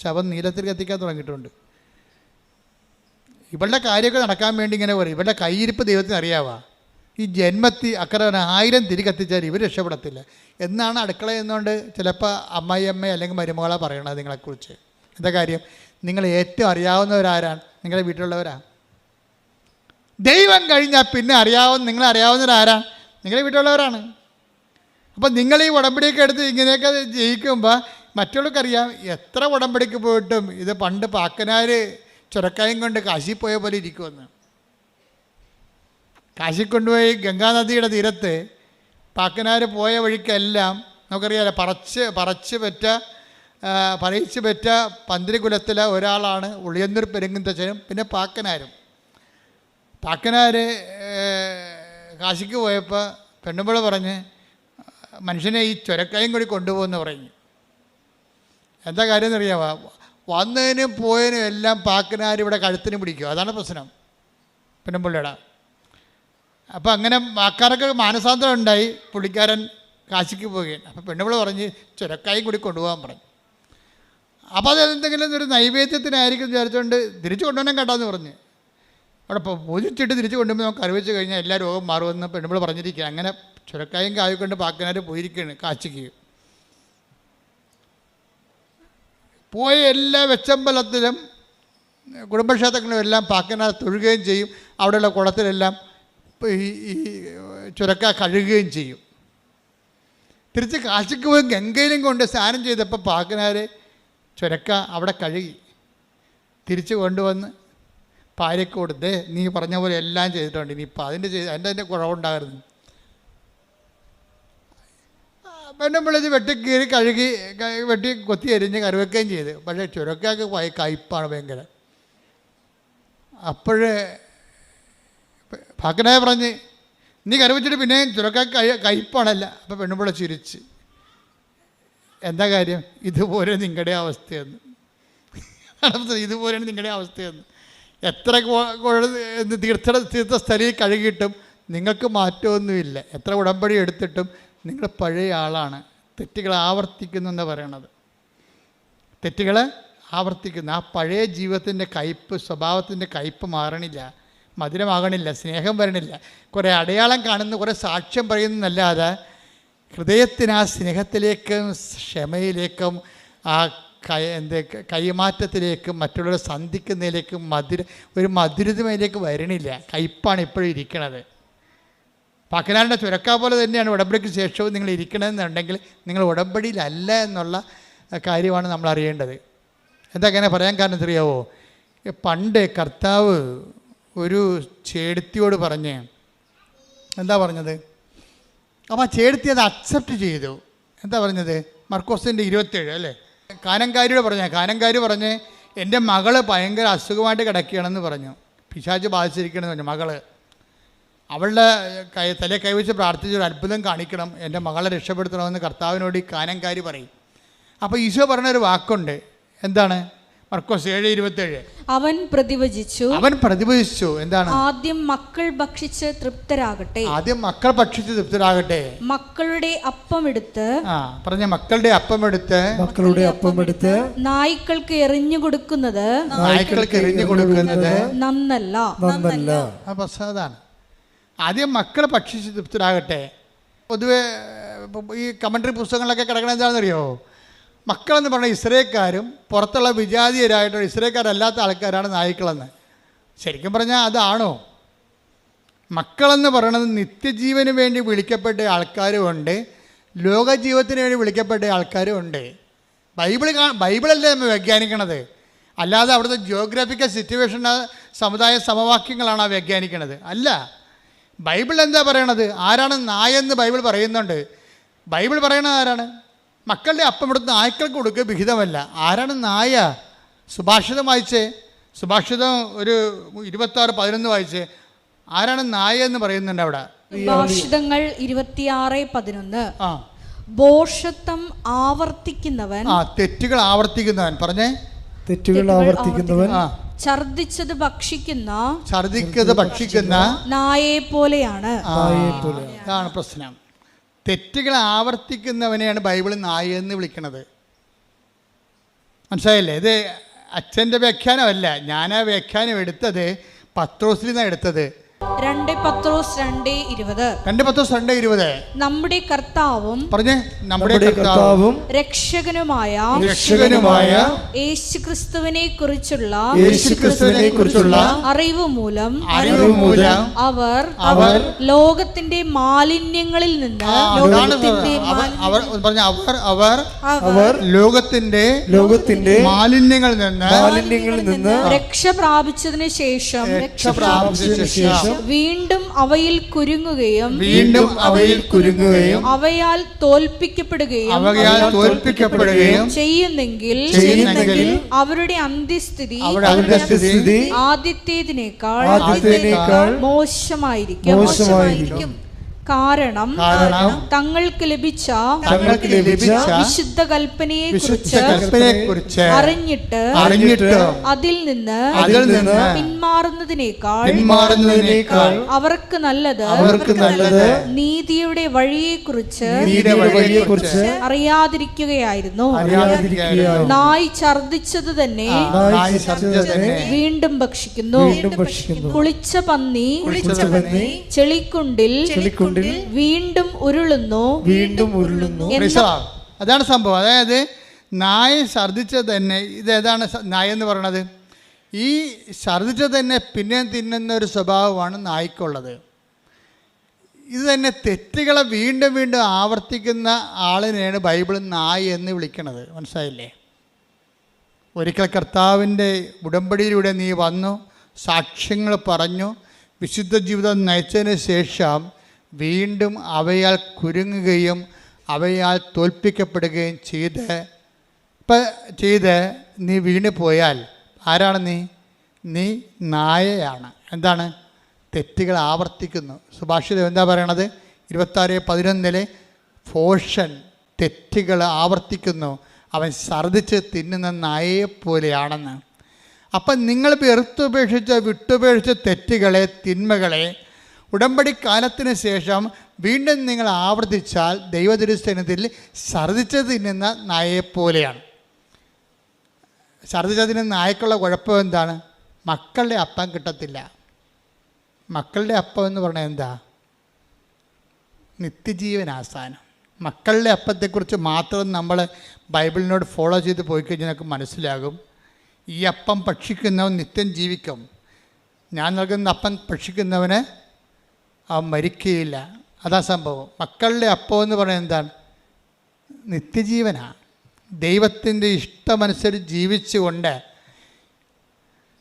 ശവം നീലത്തിരി കത്തിക്കാൻ തുടങ്ങിയിട്ടുണ്ട്. ഇവളുടെ കാര്യമൊക്കെ നടക്കാൻ വേണ്ടി ഇങ്ങനെ പറയും. ഇവളുടെ കയ്യിരിപ്പ് ദൈവത്തിന് അറിയാവാ. ഈ ജന്മത്തി അക്കറെ 1000 തിരി കത്തിച്ചാൽ ഇവർ രക്ഷപ്പെടത്തില്ല എന്നാണ് അടുക്കള എന്നുകൊണ്ട് ചിലപ്പോൾ അമ്മ അല്ലെങ്കിൽ മരുമകളാണ് പറയണത് നിങ്ങളെക്കുറിച്ച്. എന്താ കാര്യം? നിങ്ങൾ ഏറ്റവും അറിയാവുന്നവരാരാണ്? നിങ്ങളുടെ വീട്ടിലുള്ളവരാ. ദൈവം കഴിഞ്ഞാൽ പിന്നെ നിങ്ങളെ അറിയാവുന്നവരാരാണ്? നിങ്ങളുടെ വീട്ടിലുള്ളവരാണ്. അപ്പം നിങ്ങൾ ഈ ഉടമ്പടിയൊക്കെ എടുത്ത് ഇങ്ങനെയൊക്കെ ജയിക്കുമ്പോൾ മറ്റുള്ളവർക്കറിയാം എത്ര ഉടമ്പടിക്ക് പോയിട്ടും ഇത് പണ്ട് പാക്കനാർ ചുരക്കായും കൊണ്ട് കാശി പോയ പോലെ ഇരിക്കുമെന്ന്. കാശി കൊണ്ടുപോയി ഗംഗാനദിയുടെ തീരത്ത് പാക്കനാർ പോയ വഴിക്കെല്ലാം നമുക്കറിയാമല്ലോ പറയിച്ച് പെറ്റ പന്തിരികുലത്തിലെ ഒരാളാണ് ഉളിയന്നൂർ പെരുങ്ങുന്തച്ഛനും പിന്നെ പാക്കനാരും. പാക്കനാർ കാശിക്ക് പോയപ്പോൾ പെണ്ണുമ്പോൾ പറഞ്ഞ് മനുഷ്യനെ ഈ ചുരക്കായും കൂടി കൊണ്ടുപോകുമെന്ന് പറഞ്ഞു. എന്താ കാര്യം എന്നറിയാമോ? വന്നതിനും പോയതിനും എല്ലാം പാക്കനാർ ഇവിടെ കഴുത്തിന് പിടിക്കും. അതാണ് പ്രശ്നം പെണ്ണുമ്പിള്ളയുടെ. അപ്പോൾ അങ്ങനെ ആൾക്കാരൊക്കെ മാനസാന്തരം ഉണ്ടായി. പുള്ളിക്കാരൻ കാശിക്ക് പോവുകയാണ്. അപ്പോൾ പെണ്ണുമ്പിള്ള പറഞ്ഞ് ചുരക്കായും കൂടി കൊണ്ടുപോകാൻ പറഞ്ഞു. അപ്പോൾ അത് എന്തെങ്കിലും ഒരു നൈവേദ്യത്തിനായിരിക്കും വിചാരിച്ചുകൊണ്ട് തിരിച്ചു കൊണ്ടുപോകാൻ കേട്ടാന്ന് പറഞ്ഞ് അവിടെ ഇപ്പോൾ പൂജിച്ചിട്ട് തിരിച്ചു കൊണ്ടുപോയി നമുക്ക് അറിയിച്ചു കഴിഞ്ഞാൽ എല്ലാ രോഗം മാറുമെന്ന് പെണ്ണുമ്പിള്ള പറഞ്ഞിരിക്കുക. അങ്ങനെ ചുരക്കായും കായും കൊണ്ട് പാക്കനാർ പോയിരിക്കുകയാണ് കാശിക്ക്. പോയ എല്ലാ വെച്ചമ്പലത്തിലും കുടുംബക്ഷേത്രങ്ങളിലും എല്ലാം പാക്കനാർ തൊഴുകയും ചെയ്യും. അവിടെയുള്ള കുളത്തിലെല്ലാം ഈ ചുരക്ക കഴുകുകയും ചെയ്യും. തിരിച്ച് കാശിക്ക് പോയി ഗംഗയിലും കൊണ്ട് സ്നാനം ചെയ്തപ്പോൾ പാക്കനാർ ചുരക്ക അവിടെ കഴുകി തിരിച്ച് കൊണ്ടുവന്ന് ഭാര്യയ്ക്ക് കൊടുത്തേ നീ പറഞ്ഞ പോലെ എല്ലാം ചെയ്തിട്ടുണ്ട്, ഇനിയിപ്പോൾ അതിൻ്റെ കുറവുണ്ടാകരുത്. പെണ്ണും വിളിച്ച് വെട്ടിക്കീറി കഴുകി വെട്ടി കൊത്തി എരിഞ്ഞ് കറിവെക്കുകയും ചെയ്ത്. പക്ഷേ ചുരക്കാക്ക് കയ്പ്പാണ് ഭയങ്കര. അപ്പോഴേ പാക്കനായ പറഞ്ഞ് നീ കറിവെച്ചിട്ട് പിന്നെ ചുരക്കാക്ക് കയ്പ്പാണല്ല. അപ്പോൾ പെണ്ണുമ്പിള്ള ചിരിച്ച് എന്താ കാര്യം? ഇതുപോലെ നിങ്ങളുടെ അവസ്ഥയെന്ന്. ഇതുപോലെയാണ് നിങ്ങളുടെ അവസ്ഥയെന്ന്. എത്ര തീർത്ഥ സ്ഥലിൽ കഴുകിയിട്ടും നിങ്ങൾക്ക് മാറ്റമൊന്നുമില്ല. എത്ര ഉടമ്പടി എടുത്തിട്ടും നിങ്ങൾ പഴയ ആളാണ്. തെറ്റുകൾ ആവർത്തിക്കുന്നു എന്നാണ് പറയണത്. തെറ്റുകൾ ആവർത്തിക്കുന്നു. ആ പഴയ ജീവിതത്തിൻ്റെ കയ്പ്, സ്വഭാവത്തിൻ്റെ കയ്പ് മാറണില്ല, മധുരമാകണില്ല, സ്നേഹം വരണില്ല. കുറേ അടയാളം കാണുന്നു, കുറേ സാക്ഷ്യം പറയുന്നതല്ലാതെ ഹൃദയത്തിന് ആ സ്നേഹത്തിലേക്കും ക്ഷമയിലേക്കും ആ കൈമാറ്റത്തിലേക്കും മറ്റുള്ളവരെ സന്ധിക്കുന്നതിലേക്കും ഒരു മധുരതയിലേക്ക് വരണില്ല. കയ്പാണ് ഇപ്പോഴും ഇരിക്കണത്. പാക്കനാടിൻ്റെ ചുരക്ക പോലെ തന്നെയാണ് ഉടമ്പടിക്ക് ശേഷവും നിങ്ങൾ ഇരിക്കണമെന്നുണ്ടെങ്കിൽ നിങ്ങൾ ഉടമ്പടിയിലല്ല എന്നുള്ള കാര്യമാണ് നമ്മൾ അറിയേണ്ടത്. എന്താ അങ്ങനെ പറയാൻ കാരണം അറിയാവോ? പണ്ട് കർത്താവ് ഒരു ചേടത്തിയോട് പറഞ്ഞ് എന്താ പറഞ്ഞത്? അപ്പോൾ ആ ചേടത്തി അത് അക്സെപ്റ്റ് ചെയ്തു. എന്താ പറഞ്ഞത്? മർക്കോസിൻ്റെ 27 അല്ലേ? കാനങ്കാരിയോട് കാനങ്കാരി പറഞ്ഞ് എൻ്റെ മകള് ഭയങ്കര അസുഖമായിട്ട് കിടക്കുകയാണെന്ന് പറഞ്ഞു. പിശാച് ബാധിച്ചിരിക്കണമെന്ന് പറഞ്ഞു. മകള് അവളുടെ തലയെ കൈവച്ച് പ്രാർത്ഥിച്ച് ഒരു അത്ഭുതം കാണിക്കണം, എൻ്റെ മകളെ രക്ഷപ്പെടുത്തണമെന്ന് കർത്താവിനോട് ഈ കാനങ്കാരി പറയും. അപ്പോൾ ഈശോ പറഞ്ഞൊരു വാക്കുണ്ട്. എന്താണ്? മർക്കോസ് 7:27. അവൻ പ്രതിവചിച്ചു. എന്താണ്? ആദ്യം മക്കൾ ഭക്ഷിച്ച് തൃപ്തരാകട്ടെ. മക്കളുടെ അപ്പമെടുത്ത് മക്കളുടെ അപ്പമെടുത്ത് നായ്ക്കൾക്ക് എറിഞ്ഞു കൊടുക്കുന്നത് നന്നല്ല. അതാണ്. ആദ്യം മക്കളെ ഭക്ഷിച്ച് തൃപ്തരാകട്ടെ. പൊതുവെ ഈ കമൻട്രി പുസ്തകങ്ങളിലൊക്കെ കിടക്കണ എന്താണെന്നറിയോ? മക്കളെന്ന് പറഞ്ഞാൽ ഇസ്രായേൽക്കാരും പുറത്തുള്ള വിജാതീയരായിട്ടുള്ള ഇസ്രായേൽക്കാരല്ലാത്ത ആൾക്കാരാണ് നായ്ക്കളെന്ന്. ശരിക്കും പറഞ്ഞാൽ അതാണോ? മക്കളെന്ന് പറയുന്നത് നിത്യജീവന് വേണ്ടി വിളിക്കപ്പെട്ട ആൾക്കാരുമുണ്ട്, ലോകജീവിതത്തിന് വേണ്ടി വിളിക്കപ്പെട്ട ആൾക്കാരുമുണ്ട്. ബൈബിളല്ലേ നമ്മൾ വ്യാഖ്യാനിക്കണത്, അല്ലാതെ അവിടുത്തെ ജിയോഗ്രാഫിക്കൽ സിറ്റുവേഷൻ സമുദായ സമവാക്യങ്ങളാണ് ആ വ്യാഖ്യാനിക്കണത്. അല്ല, ബൈബിൾ എന്താ പറയണത്? ആരാണ് നായെന്ന് ബൈബിൾ പറയുന്നുണ്ട്. ബൈബിൾ പറയണത് ആരാണ്? മക്കളുടെ അപ്പം എടുത്ത് നായ്ക്കൾക്ക് കൊടുക്കുക വിഹിതമല്ല. ആരാണ് നായ? സുഭാഷിതം വായിച്ചേ. സുഭാഷിതം ഒരു 26:11 വായിച്ചേ. ആരാണ് നായ എന്ന് പറയുന്നുണ്ട് അവിടെ? സുഭാഷിതങ്ങൾ 26:11. ഭോഷത്വം ആവർത്തിക്കുന്നവൻ, തെറ്റുകൾ ആവർത്തിക്കുന്നവൻ. പറഞ്ഞേ, തെറ്റുകൾ ആവർത്തിക്കുന്നവൻ ഛർദിച്ചത് ഭക്ഷിക്കുന്ന നായയെ പോലെയാണ്. അതാണ് പ്രശ്നം. തെറ്റുകൾ ആവർത്തിക്കുന്നവനെയാണ് ബൈബിൾ നായ എന്ന് വിളിക്കുന്നത്. മനസ്സിലായില്ലേ? ഇത് അച്ഛൻ്റെ വ്യാഖ്യാനമല്ല, ഞാൻ ആ വ്യാഖ്യാനം എടുത്തത് പത്രോസിൽ നിന്നാണ് എടുത്തത്. 2 പത്രോസ് 2:20. നമ്മുടെ കർത്താവും രക്ഷകനുമായ യേശുക്രിസ്തുവിനെ കുറിച്ചുള്ള അറിവ് മൂലം അവർ ലോകത്തിന്റെ മാലിന്യങ്ങളിൽ നിന്ന് ലോകത്തിന്റെ മാലിന്യങ്ങളിൽ നിന്ന് രക്ഷ പ്രാപിച്ചതിന് ശേഷം വീണ്ടും അവയിൽ കുരുങ്ങുകയും അവയാൽ തോൽപ്പിക്കപ്പെടുകയും ചെയ്യുന്നെങ്കിൽ അവരുടെ അന്ത്യസ്ഥിതി ആദ്യത്തേതിനേക്കാൾ മോശമായിരിക്കും. കാരണം തങ്ങൾക്ക് ലഭിച്ച വിശുദ്ധ കൽപ്പനയെ കുറിച്ച് അറിഞ്ഞിട്ട് അതിൽ നിന്ന് പിന്മാറുന്നതിനേക്കാൾ അവർക്ക് നല്ലത് നീതിയുടെ വഴിയെ കുറിച്ച് അറിയാതിരിക്കുകയായിരുന്നു. നായ് ഛർദിച്ചത് തന്നെ വീണ്ടും ഭക്ഷിക്കുന്നു. കുളിച്ച പന്നി ചെളിക്കുണ്ടിൽ വീണ്ടും ഉരുളുന്നു. അതാണ് സംഭവം. അതായത് നായ ഛർദിച്ചത് തന്നെ, ഇതേതാണ് നായ എന്ന് പറയണത്? ഈ ഛർദിച്ചത് തന്നെ പിന്നെ തിന്നുന്ന ഒരു സ്വഭാവമാണ് നായ്ക്കുള്ളത്. ഇത് തന്നെ തെറ്റുകളെ വീണ്ടും വീണ്ടും ആവർത്തിക്കുന്ന ആളിനെയാണ് ബൈബിൾ നായ എന്ന് വിളിക്കുന്നത്. മനസ്സിലായില്ലേ? ഒരിക്കൽ കർത്താവിൻ്റെ ഉടമ്പടിയിലൂടെ നീ വന്നു, സാക്ഷ്യങ്ങൾ പറഞ്ഞു, വിശുദ്ധ ജീവിതം നയിച്ചതിന് ശേഷം വീണ്ടും അവയാൽ കുരുങ്ങുകയും അവയാൽ തോൽപ്പിക്കപ്പെടുകയും ചെയ്ത് നീ വീണ് പോയാൽ ആരാണ് നീ നായയാണ്. എന്താണ്? തെറ്റുകൾ ആവർത്തിക്കുന്നു. സുഭാഷിതം എന്താ പറയണത്? 26:11 ഭോഷൻ തെറ്റുകൾ ആവർത്തിക്കുന്നു, അവൻ ഛർദിച്ച് തിന്നുന്ന നായയെപ്പോലെയാണെന്ന്. അപ്പം നിങ്ങൾ വിട്ടുപേക്ഷിച്ച തെറ്റുകളെ, തിന്മകളെ ഉടമ്പടി കാലത്തിന് ശേഷം വീണ്ടും നിങ്ങൾ ആവർത്തിച്ചാൽ ദൈവതിരുസന്നിധിയിൽ ഛർദ്ദിച്ച് തിന്നുന്ന നായയെപ്പോലെയാണ്. ഛർദ്ദിച്ച് തിന്നുന്ന നായക്കുള്ള കുഴപ്പം എന്താണ്? മക്കളുടെ അപ്പം കിട്ടത്തില്ല. മക്കളുടെ അപ്പം എന്ന് പറഞ്ഞാൽ എന്താ? നിത്യജീവനാസാനം. മക്കളുടെ അപ്പത്തെക്കുറിച്ച് മാത്രം നമ്മൾ ബൈബിളിനോട് ഫോളോ ചെയ്ത് പോയി കഴിഞ്ഞാൽ നമുക്ക് മനസ്സിലാകും, ഈ അപ്പം ഭക്ഷിക്കുന്നവൻ നിത്യം ജീവിക്കും. ഞാൻ നൽകുന്ന അപ്പം ഭക്ഷിക്കുന്നവന് അവൻ മരിക്കുകയില്ല. അതാ സംഭവം. മക്കളുടെ അപ്പം എന്ന് പറയുന്നത് എന്താണ്? നിത്യജീവനാണ്. ദൈവത്തിൻ്റെ ഇഷ്ടമനുസരിച്ച് ജീവിച്ചുകൊണ്ട്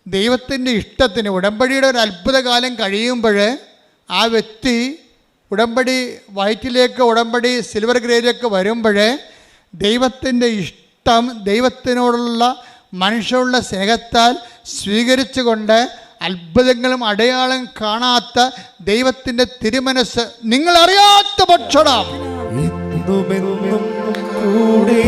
ദൈവത്തിൻ്റെ ഇഷ്ടത്തിന് ഉടമ്പടിയുടെ ഒരു അത്ഭുതകാലം കഴിയുമ്പോൾ ആ വ്യക്തി ഉടമ്പടി വയറ്റിലേക്ക്, ഉടമ്പടി സിൽവർ ഗ്രേഡിലേക്ക് വരുമ്പോൾ ദൈവത്തിൻ്റെ ഇഷ്ടം, ദൈവത്തിനോടുള്ള മനുഷ്യനുള്ള സ്നേഹത്താൽ സ്വീകരിച്ചുകൊണ്ട് അത്ഭുതങ്ങളും അടയാളം കാണാത്ത ദൈവത്തിൻ്റെ തിരുമനസ് നിങ്ങൾ അറിയാത്ത ഭക്ഷണം ഇന്നുമെന്നും കൂടെ